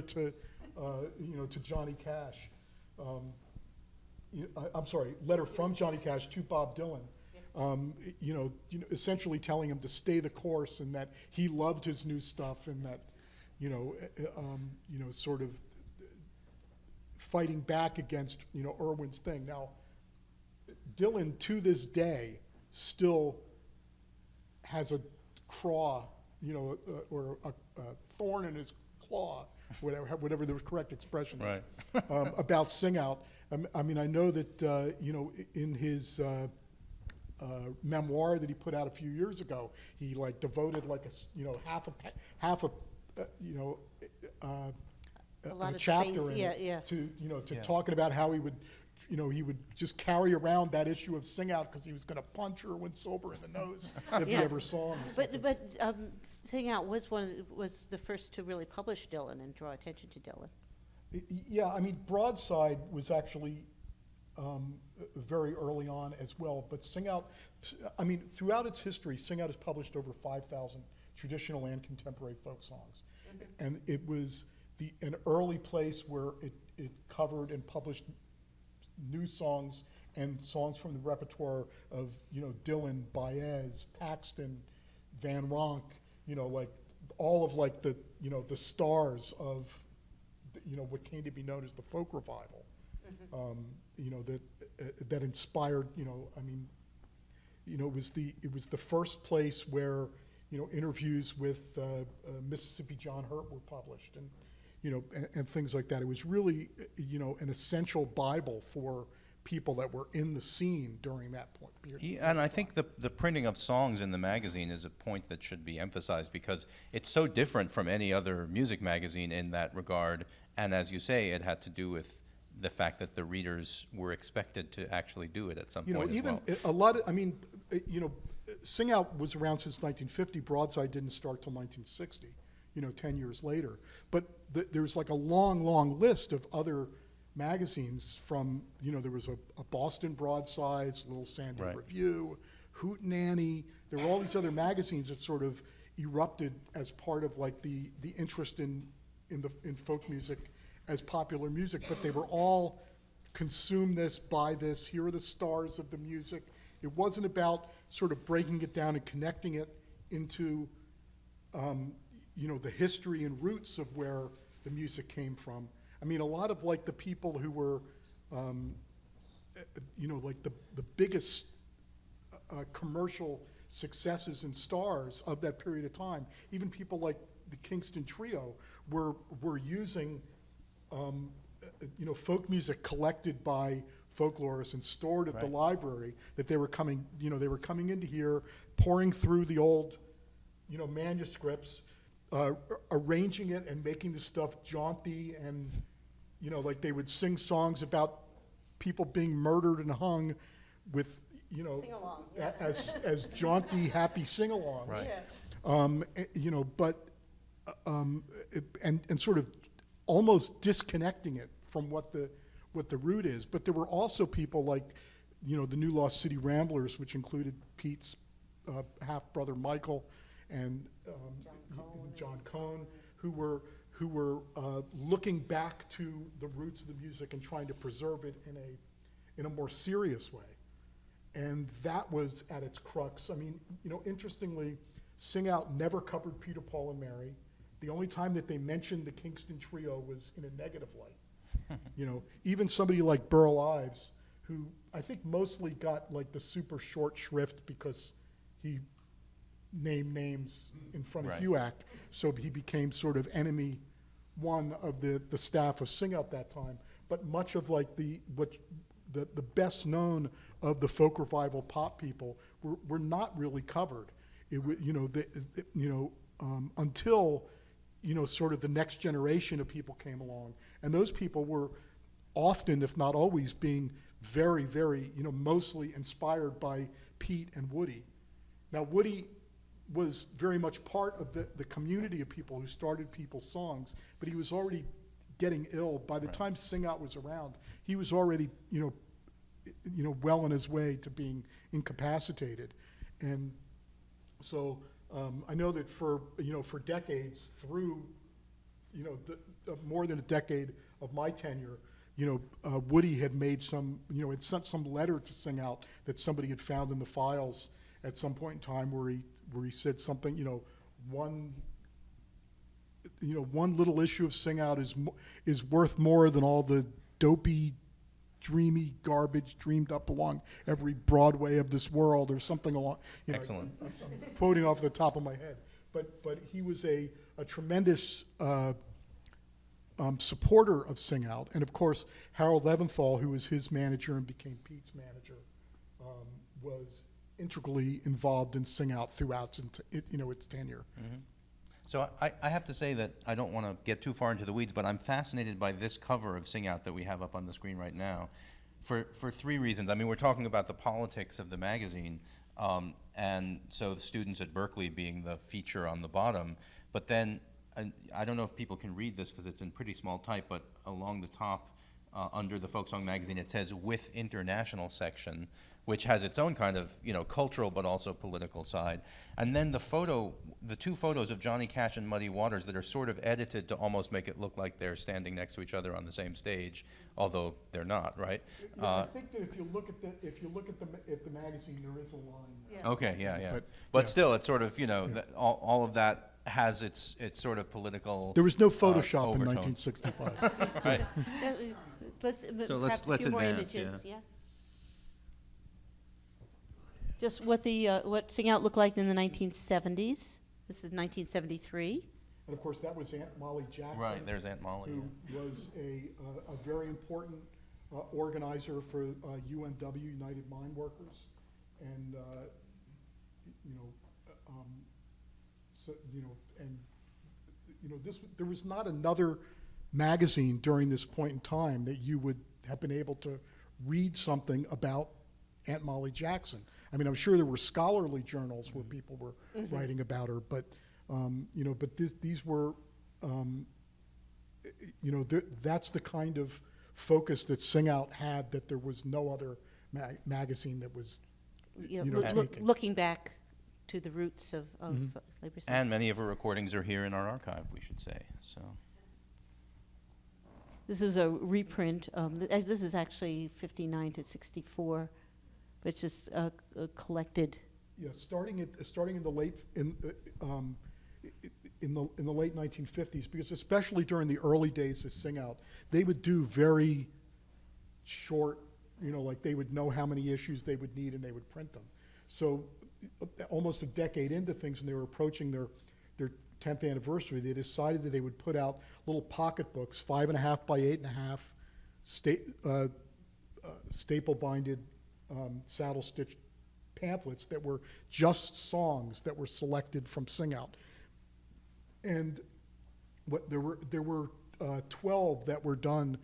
to Johnny Cash. I'm sorry, letter from Johnny Cash to Bob Dylan, essentially telling him to stay the course, and that he loved his new stuff, and that, sort of fighting back against, Erwin's thing. Now, Dylan to this day still has a craw, or a thorn in his claw, whatever the correct expression is, Right. about Sing Out. I mean, I know that in his memoir that he put out a few years ago, he devoted half A lot a of chapter space, in yeah, it yeah. to Yeah. talking about how he would just carry around that issue of Sing Out because he was going to punch Erwin Silber in the nose if he Yeah. ever saw him. Or something. But Sing Out was was the first to really publish Dylan and draw attention to Dylan. Yeah, I mean, Broadside was actually very early on as well, but Sing Out, I mean, throughout its history, Sing Out has published over 5,000 traditional and contemporary folk songs. And it was an early place where it covered and published new songs and songs from the repertoire of, Dylan, Baez, Paxton, Van Ronk, all of the stars of, what came to be known as the folk revival, that inspired, it was the first place where, interviews with Mississippi John Hurt were published, and and things like that. It was really, an essential Bible for people that were in the scene during that point. Yeah, and I think the printing of songs in the magazine is a point that should be emphasized, because it's so different from any other music magazine in that regard. And as you say, it had to do with the fact that the readers were expected to actually do it at some point as well. A lot of, Sing Out was around since 1950. Broadside didn't start till 1960, 10 years later. But there's like a long, long list of other magazines from, there was a Boston Broadsides, Little Sandy Right. Review, Hootenanny. There were all these other magazines that sort of erupted as part of like the interest in folk music as popular music, but they were all consume this, buy this, here are the stars of the music. It wasn't about sort of breaking it down and connecting it into, the history and roots of where the music came from. I mean, a lot of like the people who were, like the biggest commercial successes and stars of that period of time, even people like the Kingston Trio were using, folk music collected by folklorists and stored at the Right. library, that they were coming into here, pouring through the old, manuscripts, arranging it and making the stuff jaunty, and, like they would sing songs about people being murdered and hung with, Sing-along, yeah. as jaunty, happy sing-alongs. Right. And sort of almost disconnecting it from what the root is. But there were also people like, the New Lost City Ramblers, which included Pete's half-brother Michael and John Cohn, who were looking back to the roots of the music and trying to preserve it in a more serious way. And that was at its crux. I mean, interestingly, Sing Out never covered Peter, Paul, and Mary. The only time that they mentioned the Kingston Trio was in a negative light. Even somebody like Burl Ives, who I think mostly got like the super short shrift because he named names in front of Right. HUAC, so he became sort of enemy one of the staff of Sing Out that time. But much of like the best known of the folk revival pop people were not really covered. Until sort of the next generation of people came along, and those people were often, if not always, being very, very, mostly inspired by Pete and Woody. Now, Woody was very much part of the community of people who started people's songs, but he was already getting ill. By the Right. time Sing Out was around, he was already, well on his way to being incapacitated. And so I know that for decades, through, more than a decade of my tenure, Woody had made had sent some letter to Sing Out that somebody had found in the files at some point in time where he said something, one little issue of Sing Out is worth more than all the dopey, dreamy garbage dreamed up along every Broadway of this world, or something along. Excellent. I'm quoting off the top of my head, but he was a tremendous supporter of Sing Out, and of course Harold Leventhal, who was his manager and became Pete's manager, was integrally involved in Sing Out throughout its tenure. So I have to say that I don't want to get too far into the weeds, but I'm fascinated by this cover of Sing Out that we have up on the screen right now for three reasons. I mean, we're talking about the politics of the magazine, and so the students at Berkeley being the feature on the bottom, but then I don't know if people can read this because it's in pretty small type, but along the top under the folk song magazine it says "with international" section, which has its own kind of cultural but also political side. And then the two photos of Johnny Cash and Muddy Waters that are sort of edited to almost make it look like they're standing next to each other on the same stage, although they're not, right? Yeah, I think that if you look at the magazine, there is a line there. Okay, yeah. But, Still, it's sort of all of that has its sort of political. There was no Photoshop in overtones. 1965. Right. So let's advance, yeah. Just what Sing Out looked like in the 1970s. This is 1973. And of course, that was Aunt Molly Jackson. Right, there's Aunt Molly. Who was a very important organizer for UMW, United Mine Workers, and there was not another magazine during this point in time that you would have been able to read something about Aunt Molly Jackson. I mean, I'm sure there were scholarly journals where people were writing about her, but these were, that's the kind of focus that Sing Out had that there was no other magazine that was, taking. Looking back to the roots of labor And savings. many of her recordings are here in our archive, we should say, so. This is a reprint. This is actually 59 to 64, but it's just collected. Yeah, starting in the late in the late 1950s, because especially during the early days of Sing Out, they would do very short, like they would know how many issues they would need and they would print them. So almost a decade into things, when they were approaching their 10th anniversary, they decided that they would put out little pocket books, 5.5 by 8.5, staple binded, saddle stitched pamphlets that were just songs that were selected from Sing Out. And there were 12 that were done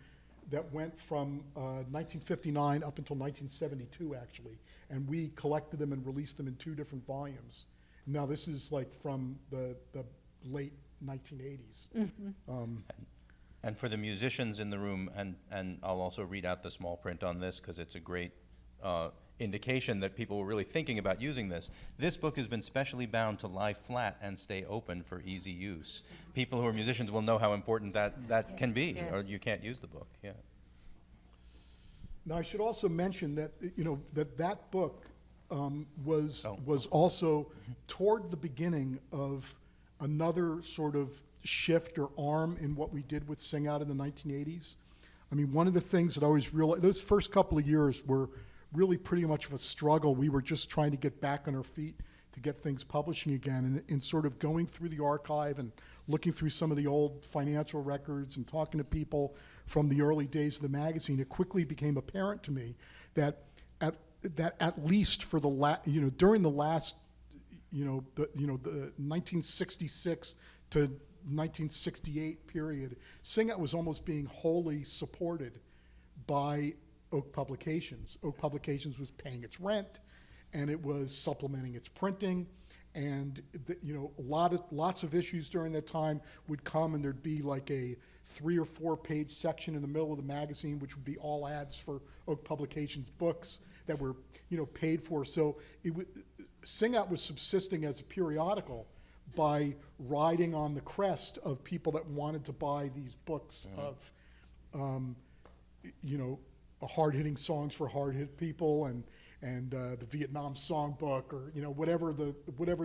that went from 1959 up until 1972, actually. And we collected them and released them in 2 different volumes. Now, this is like from the late 1980s. And for the musicians in the room, and I'll also read out the small print on this because it's a great indication that people were really thinking about using this. This book has been specially bound to lie flat and stay open for easy use. People who are musicians will know how important that can be, or you can't use the book. Yeah. Now, I should also mention that that book was also toward the beginning of another sort of shift or arm in what we did with Sing Out in the 1980s. I mean, one of the things that I always realized, those first couple of years were really pretty much of a struggle. We were just trying to get back on our feet to get things publishing again, and sort of going through the archive and looking through some of the old financial records and talking to people from the early days of the magazine, it quickly became apparent to me that at least for the during the last the 1966 to 1968 period, Sing Out was almost being wholly supported by Oak Publications. Oak Publications was paying its rent, and it was supplementing its printing, and lots of issues during that time would come, and there'd be like a 3 or 4 page section in the middle of the magazine, which would be all ads for Oak Publications books that were paid for. So Sing Out was subsisting as a periodical by riding on the crest of people that wanted to buy these books of hard-hitting songs for hard-hit people, and the Vietnam Songbook, or whatever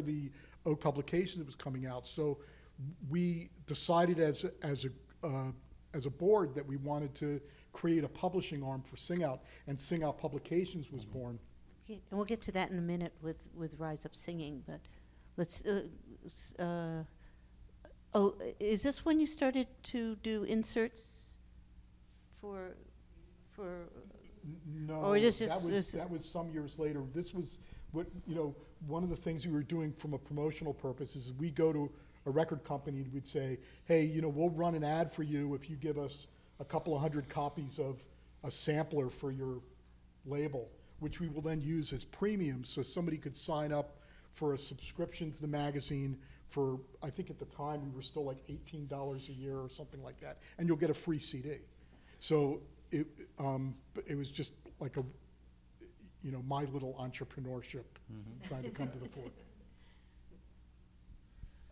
the Oak Publication that was coming out. So we decided as a board that we wanted to create a publishing arm for Sing Out, and Sing Out Publications was born. And we'll get to that in a minute with Rise Up Singing, but let's. Is this when you started to do inserts for? No, or it is that was some years later. This was what one of the things we were doing from a promotional purpose is we go to a record company and we'd say, hey, we'll run an ad for you if you give us a couple of 100 copies of a sampler for your label, which we will then use as premium, so somebody could sign up for a subscription to the magazine for, I think at the time we were still like $18 a year or something like that, and you'll get a free CD. So it was just like a, my little entrepreneurship trying to come to the fore.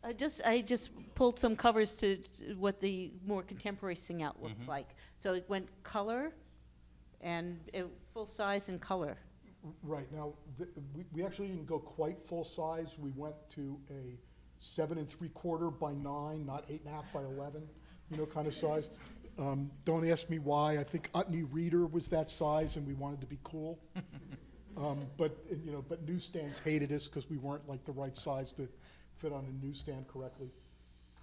I just pulled some covers to what the more contemporary Sing Out looks like. So it went color, and full size and color. Right. Now, we actually didn't go quite full size. We went to a 7 3/4 by 9, not 8.5 by 11, kind of size. Don't ask me why. I think Utney Reader was that size, and we wanted to be cool. But newsstands hated us because we weren't like the right size to fit on a newsstand correctly.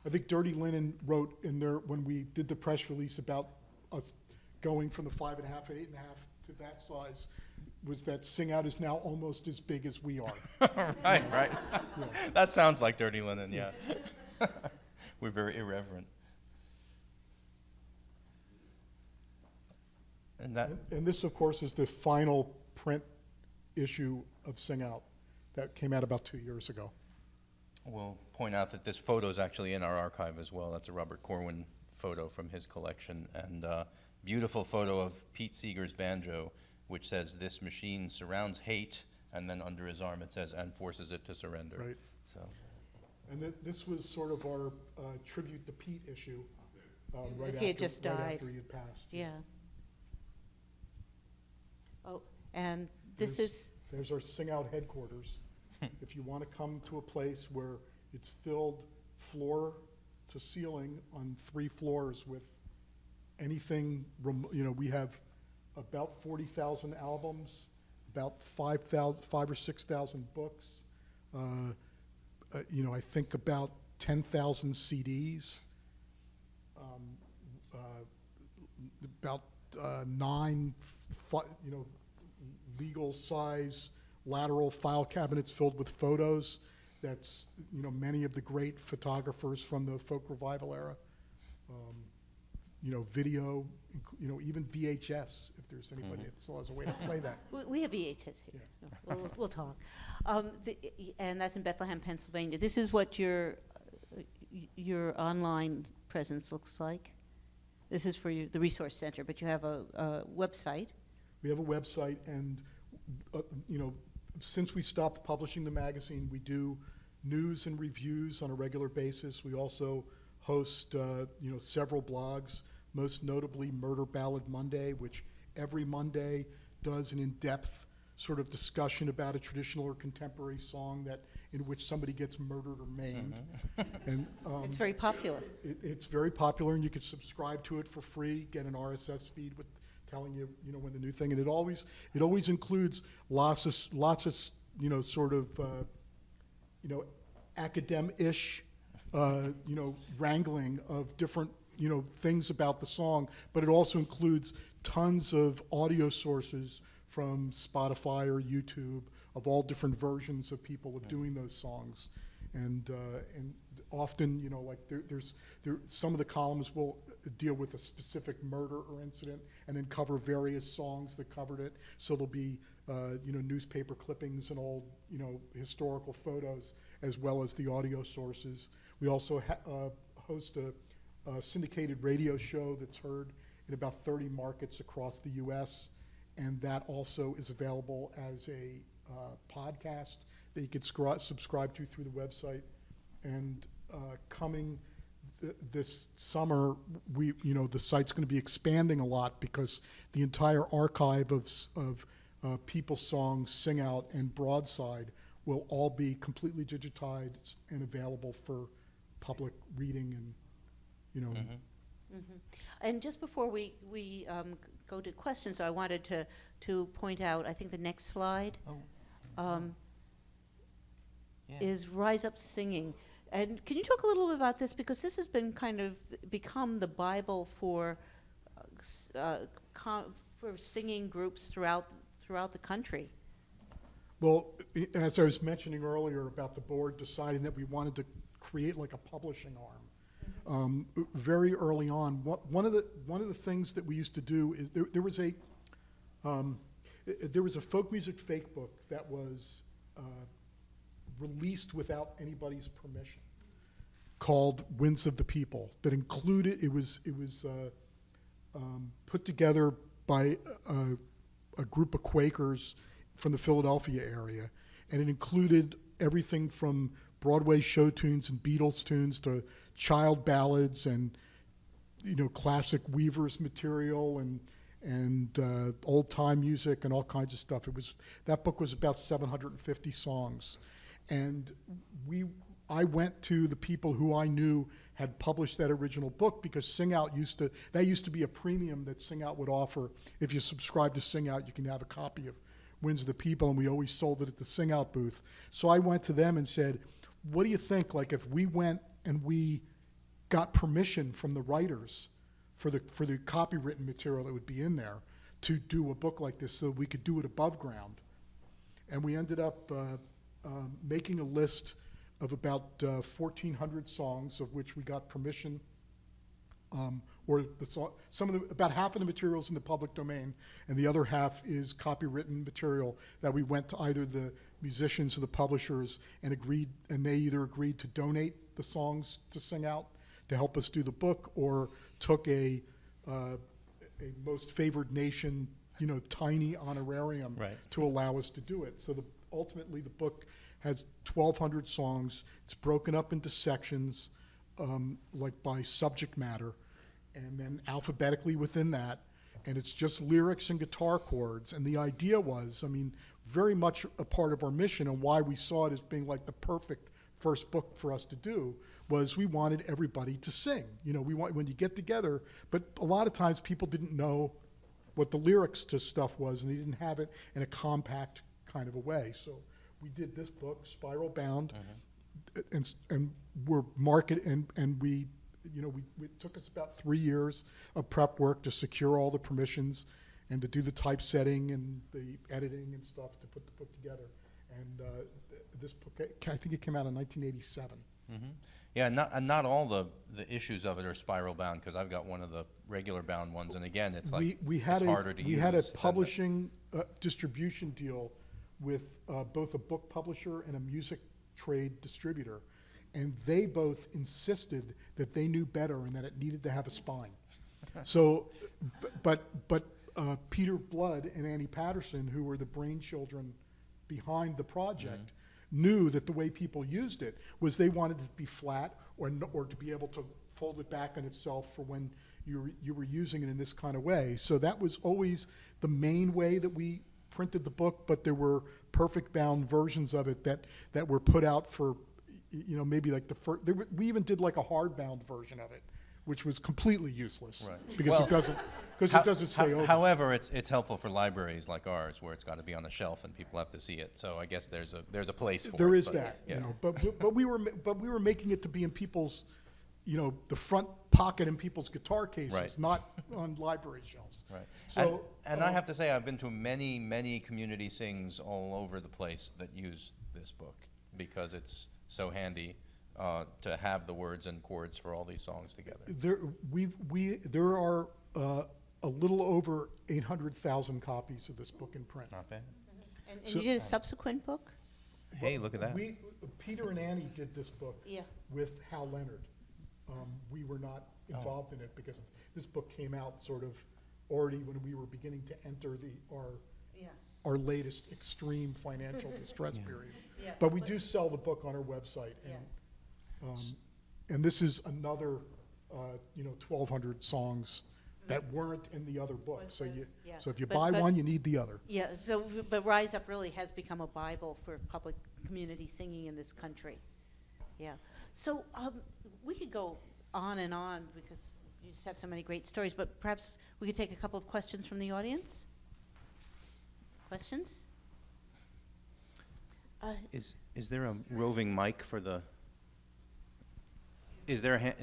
I think Dirty Linen wrote in there when we did the press release about us going from the 5.5 and 8.5 to that size, was that Sing Out is now almost as big as we are. Right. Yeah. That sounds like Dirty Linen, yeah. We're very irreverent. And this, of course, is the final print issue of Sing Out that came out about 2 years ago. We'll point out that this photo is actually in our archive as well. That's a Robert Corwin photo from his collection, and beautiful photo of Pete Seeger's banjo, which says, "This machine surrounds hate," and then under his arm it says, "and forces it to surrender." Right. So, And this was sort of our tribute to Pete issue, right He had after, just right died. after he had passed. Yeah. Oh, and this There's- is, There's our Sing Out headquarters. If you want to come to a place where it's filled floor to ceiling on 3 floors with anything, we have about 40,000 albums, about 5 or 6,000 books, I think about 10,000 CDs, about 9, legal size lateral file cabinets filled with photos. That's, many of the great photographers from the folk revival era. Video, even VHS, if there's anybody that still has a way to play that. we have VHS here. No, we'll talk. And that's in Bethlehem, Pennsylvania. This is what your online presence looks like. This is for the Resource Center, but you have a website. We have a website, and since we stopped publishing the magazine, we do news and reviews on a regular basis. We also host several blogs, most notably Murder Ballad Monday, which every Monday does an in-depth sort of discussion about a traditional or contemporary song in which somebody gets murdered or maimed. And It's very popular. it's very popular, and you can subscribe to it for free, get an RSS feed with telling you, when the new thing, and it always includes lots of sort of academic-ish wrangling of different things about the song, but it also includes tons of audio sources from Spotify or YouTube of all different versions of people of doing those songs, and often, some of the columns will deal with a specific murder or incident and then cover various songs that covered it. So there'll be, newspaper clippings and old, historical photos, as well as the audio sources. We also host a syndicated radio show that's heard in about 30 markets across the U.S., and that also is available as a podcast that you can subscribe to through the website. And coming this summer, the site's going to be expanding a lot, because the entire archive of people's songs, Sing Out, and Broadside will all be completely digitized and available for public reading, and And just before we go to questions, I wanted to point out, I think the next slide is Rise Up Singing. And can you talk a little bit about this? Because this has been kind of become the Bible for singing groups throughout the country. Well, as I was mentioning earlier about the board deciding that we wanted to create like a publishing arm, very early on, one of the things that we used to do is there was a folk music fake book that was released without anybody's permission, called Winds of the People, that included, it was put together by a group of Quakers from the Philadelphia area, and it included everything from Broadway show tunes and Beatles tunes to child ballads and classic Weavers material and old time music and all kinds of stuff. That book was about 750 songs, and I went to the people who I knew had published that original book, because Sing Out used to be a premium that Sing Out would offer. If you subscribe to Sing Out, you can have a copy of Winds of the People, and we always sold it at the Sing Out booth. So I went to them and said, what do you think, like, if we went and we got permission from the writers for the copywritten material that would be in there to do a book like this, so we could do it above ground? And we ended up making a list of about 1,400 songs, of which we got permission, about half of the materials in the public domain, and the other half is copywritten material that we went to either the musicians or the publishers and they either agreed to donate the songs to Sing Out to help us do the book, or took a a most favored nation, tiny honorarium Right. to allow us to do it. So ultimately the book has 1,200 songs. It's broken up into sections, like by subject matter, and then alphabetically within that, and it's just lyrics and guitar chords. And the idea was, very much a part of our mission and why we saw it as being like the perfect first book for us to do, was we wanted everybody to sing. We want, when you get together, but a lot of times people didn't know what the lyrics to stuff was, and they didn't have it in a compact kind of a way. So we did this book, Spiral Bound, and we're and we, it took us about 3 years of prep work to secure all the permissions and to do the typesetting and the editing and stuff to put the book together. And this book, I think it came out in 1987. Yeah, not all the issues of it are spiral bound, because I've got one of the regular bound ones, and again, it's like we had it's harder to use. We had a than publishing distribution deal with both a book publisher and a music trade distributor, and they both insisted that they knew better and that it needed to have a spine. So, but Peter Blood and Annie Patterson, who were the brainchildren behind the project, knew that the way people used it was they wanted it to be flat or to be able to fold it back on itself for when you were using it in this kind of way. So that was always the main way that we printed the book, but there were perfect bound versions of it that were put out for, maybe like the first, we even did like a hardbound version of it, which was completely useless. Right. Because Well, it doesn't stay open. However, it's helpful for libraries like ours, where it's got to be on a shelf and people have to see it. So I guess there's a place for it. There is but, that, yeah. but we were making it to be in people's, the front pocket in people's guitar cases, Right. not on library shelves. Right. So, and I have to say, I've been to many community sings all over the place that use this book, because it's so handy to have the words and chords for all these songs together. There are a little over 800,000 copies of this book in print. Not bad. And So- you did a subsequent book? Hey, look at that. Peter and Annie did this book Yeah. with Hal Leonard. We were not involved in it because this book came out sort of already when we were beginning to enter our latest extreme financial distress period. Yeah. But we do sell the book on our website, and this is another 1,200 songs that weren't in the other book. So Yeah. so if you But- buy but- one, you need the other. Yeah, but Rise Up really has become a Bible for public community singing in this country. Yeah. So we could go on and on because you just have so many great stories, but perhaps we could take a couple of questions from the audience. Questions? Is there a roving mic for the? Is there a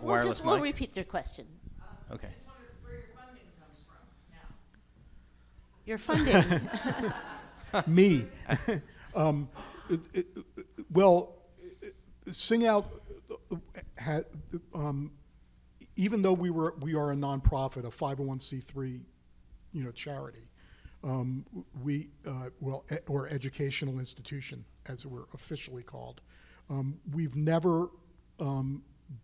wireless We'll mic? repeat their question. Okay. Just wondered where your funding comes from now. Your funding. Me. Well, Sing Out had, even though we are a nonprofit, a 501c3, charity, or educational institution, as we're officially called, we've never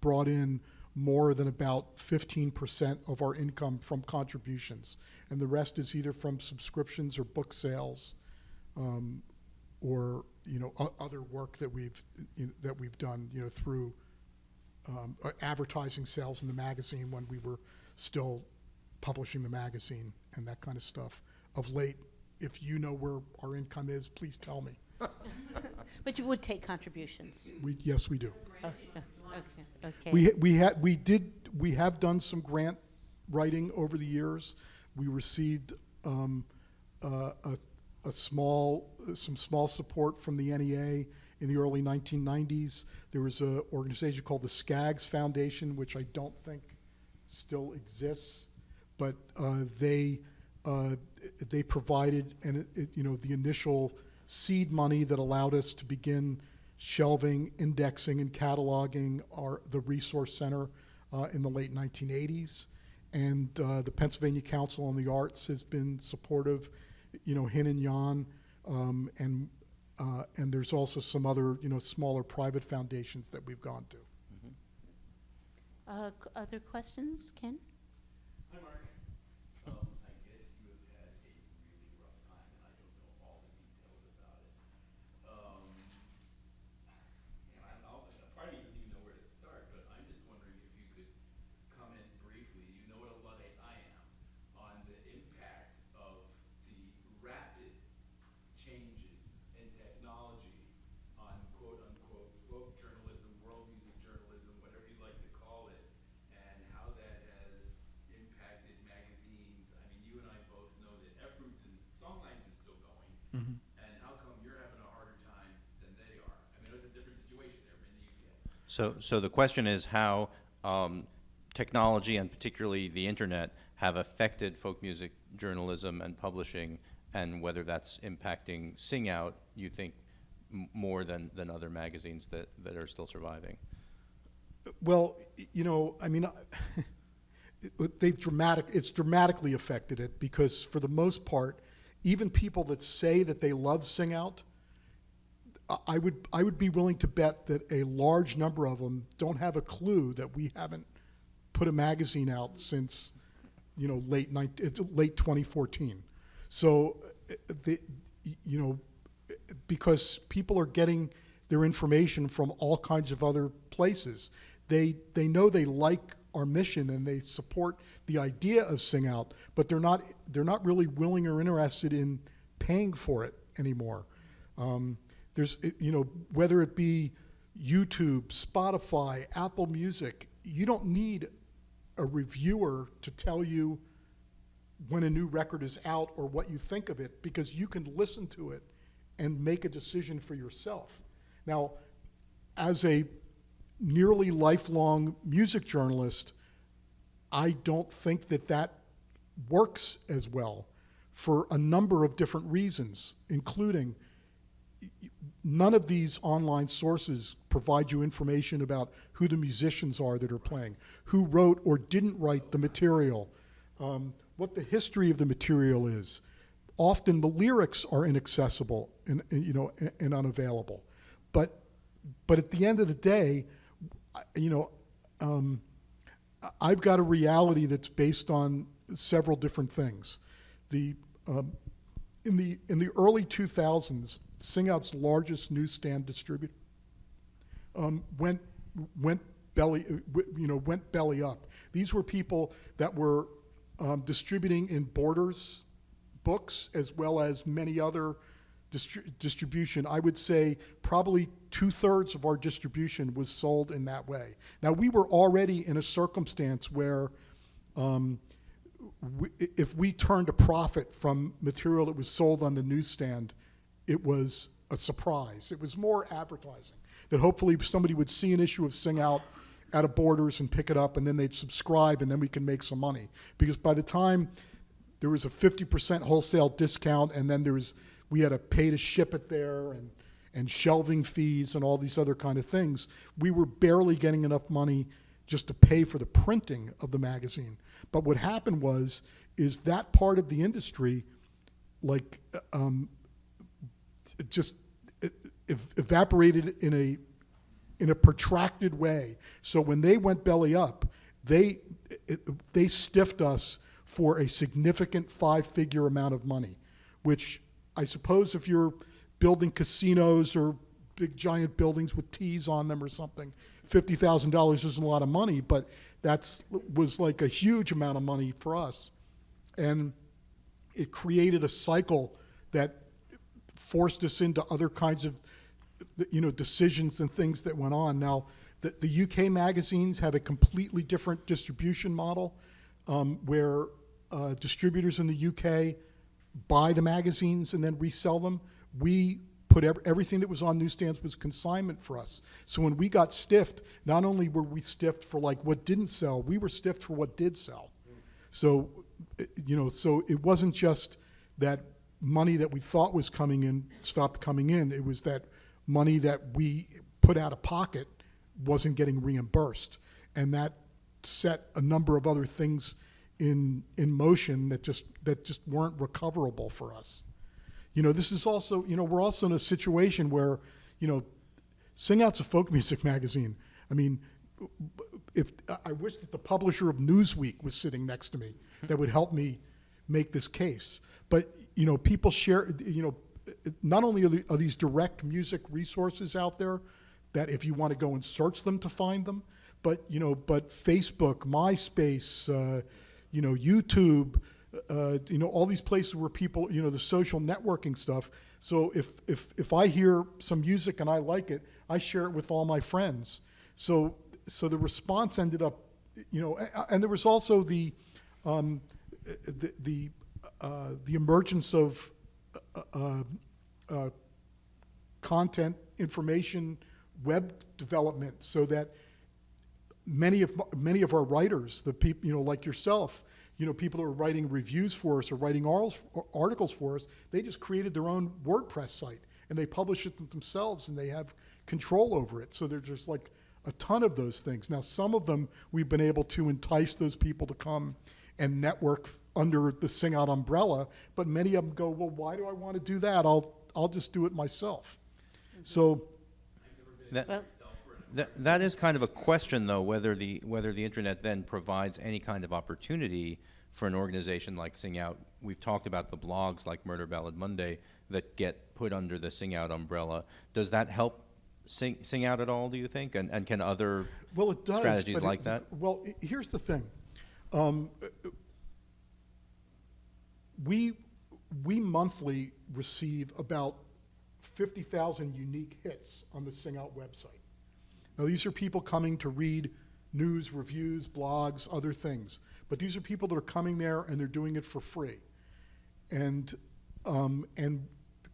brought in more than about 15% of our income from contributions, and the rest is either from subscriptions or book sales, or other work that we've done through advertising sales in the magazine when we were still publishing the magazine and that kind of stuff. Of late, if you know where our income is, please tell me. But you would take contributions. Yes, we do. Okay. We have done some grant writing over the years. We received some small support from the NEA in the early 1990s. There was an organization called the Skaggs Foundation, which I don't think still exists, but they provided the initial seed money that allowed us to begin shelving, indexing, and cataloging the Resource Center in the late 1980s. And the Pennsylvania Council on the Arts has been supportive, hin and yan, and there's also some other, smaller private foundations that we've gone to. Other questions, Ken? Hi, Mark. So the question is how technology and particularly the internet have affected folk music journalism and publishing, and whether that's impacting Sing Out, you think, more than other magazines that are still surviving. Well, I mean, it's dramatically affected it, because for the most part, even people that say that they love Sing Out, I would be willing to bet that a large number of them don't have a clue that we haven't put a magazine out since, late 2014. So, because people are getting their information from all kinds of other places. They know they like our mission and they support the idea of Sing Out, but they're not really willing or interested in paying for it anymore. There's, whether it be YouTube, Spotify, Apple Music, you don't need a reviewer to tell you when a new record is out or what you think of it, because you can listen to it and make a decision for yourself. Now, as a nearly lifelong music journalist, I don't think that works as well for a number of different reasons, including none of these online sources provide you information about who the musicians are that are playing, who wrote or didn't write the material, what the history of the material is. Often the lyrics are inaccessible and unavailable. But at the end of the day, I've got a reality that's based on several different things. In the early 2000s, Sing Out's largest newsstand distributor went belly up. These were people that were distributing in Borders books as well as many other distribution. I would say probably 2/3 of our distribution was sold in that way. Now, we were already in a circumstance where if we turned a profit from material that was sold on the newsstand, it was a surprise. It was more advertising, that hopefully somebody would see an issue of Sing Out at a Borders and pick it up, and then they'd subscribe, and then we can make some money. Because by the time there was a 50% wholesale discount, and then we had to pay to ship it there, and shelving fees and all these other kind of things, we were barely getting enough money just to pay for the printing of the magazine. But what happened is that part of the industry, just evaporated in a protracted way. So when they went belly up, they stiffed us for a significant 5-figure amount of money, which I suppose if you're building casinos or big giant buildings with T's on them or something, $50,000 isn't a lot of money, but was like a huge amount of money for us. And it created a cycle that forced us into other kinds of decisions and things that went on. Now, the UK magazines have a completely different distribution model, where distributors in the UK buy the magazines and then resell them. We put everything that was on newsstands was consignment for us. So when we got stiffed, not only were we stiffed for what didn't sell, we were stiffed for what did sell. So, so it wasn't just that money that we thought was coming in stopped coming in. It was that money that we put out of pocket wasn't getting reimbursed. And that set a number of other things in motion that just weren't recoverable for us. This is also, we're also in a situation where, Sing Out's a folk music magazine. I mean, if I wish that the publisher of Newsweek was sitting next to me, that would help me make this case. But, people share, not only are these direct music resources out there that if you want to go and search them to find them, but, but Facebook, MySpace, YouTube, all these places where people, the social networking stuff. So if I hear some music and I like it, I share it with all my friends. So the response ended up, and there was also the emergence of content information web development so that many of our writers, the people, like yourself, people who are writing reviews for us or writing articles for us, they just created their own WordPress site and they publish it themselves and they have control over it. So there's just like a ton of those things. Now, some of them we've been able to entice those people to come and network under the Sing Out umbrella, but many of them go, well, why do I want to do that? I'll just do it myself. So that is kind of a question, though, whether the internet then provides any kind of opportunity for an organization like Sing Out. We've talked about the blogs like Murder Ballad Monday that get put under the Sing Out umbrella. Does that help Sing Out at all, do you think? And can other it does, strategies like that? Well, here's the thing. We monthly receive about 50,000 unique hits on the Sing Out website. Now, these are people coming to read news, reviews, blogs, other things. But these are people that are coming there and they're doing it for free. And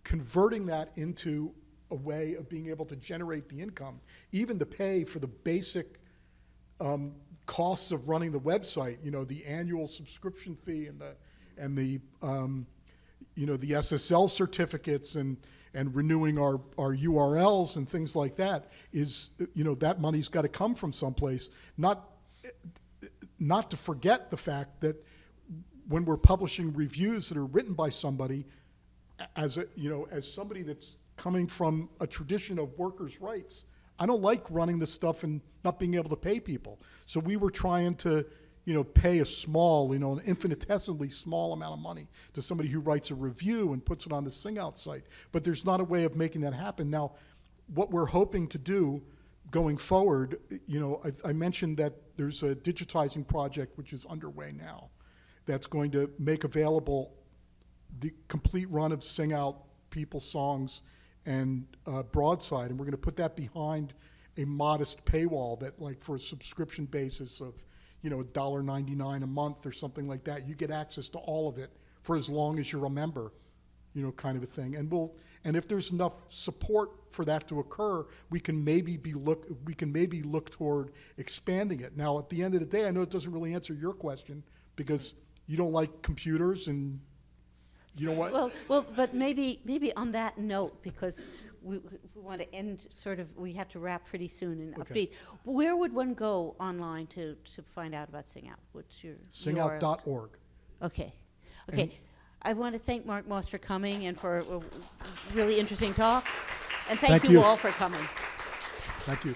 converting that into a way of being able to generate the income, even to pay for the basic costs of running the website, the annual subscription fee and the SSL certificates and renewing our URLs and things like that is, that money's got to come from someplace. Not to forget the fact that when we're publishing reviews that are written by somebody, as somebody that's coming from a tradition of workers' rights, I don't like running this stuff and not being able to pay people. So we were trying to, pay a small, an infinitesimally small amount of money to somebody who writes a review and puts it on the Sing Out site. But there's not a way of making that happen. Now, what we're hoping to do going forward, I mentioned that there's a digitizing project which is underway now that's going to make available the complete run of Sing Out people's songs and broadside, and we're going to put that behind a modest paywall that, like, for a subscription basis of $1.99 a month or something like that, you get access to all of it for as long as you're a member, kind of a thing. And if there's enough support for that to occur, we can maybe look toward expanding it. Now, at the end of the day, I know it doesn't really answer your question because you don't like computers and you know what? Well, but maybe on that note, because we want to end we have to wrap pretty soon and Okay. upbeat. Where would one go online to find out about Sing Out? What's your URL? Singout.org. Okay. And- I want to thank Mark Moss for coming and for a really interesting talk. And Thank thank you. you all for coming. Thank you.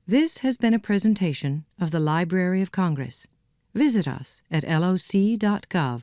This has been a presentation of the Library of Congress. Visit us at loc.gov.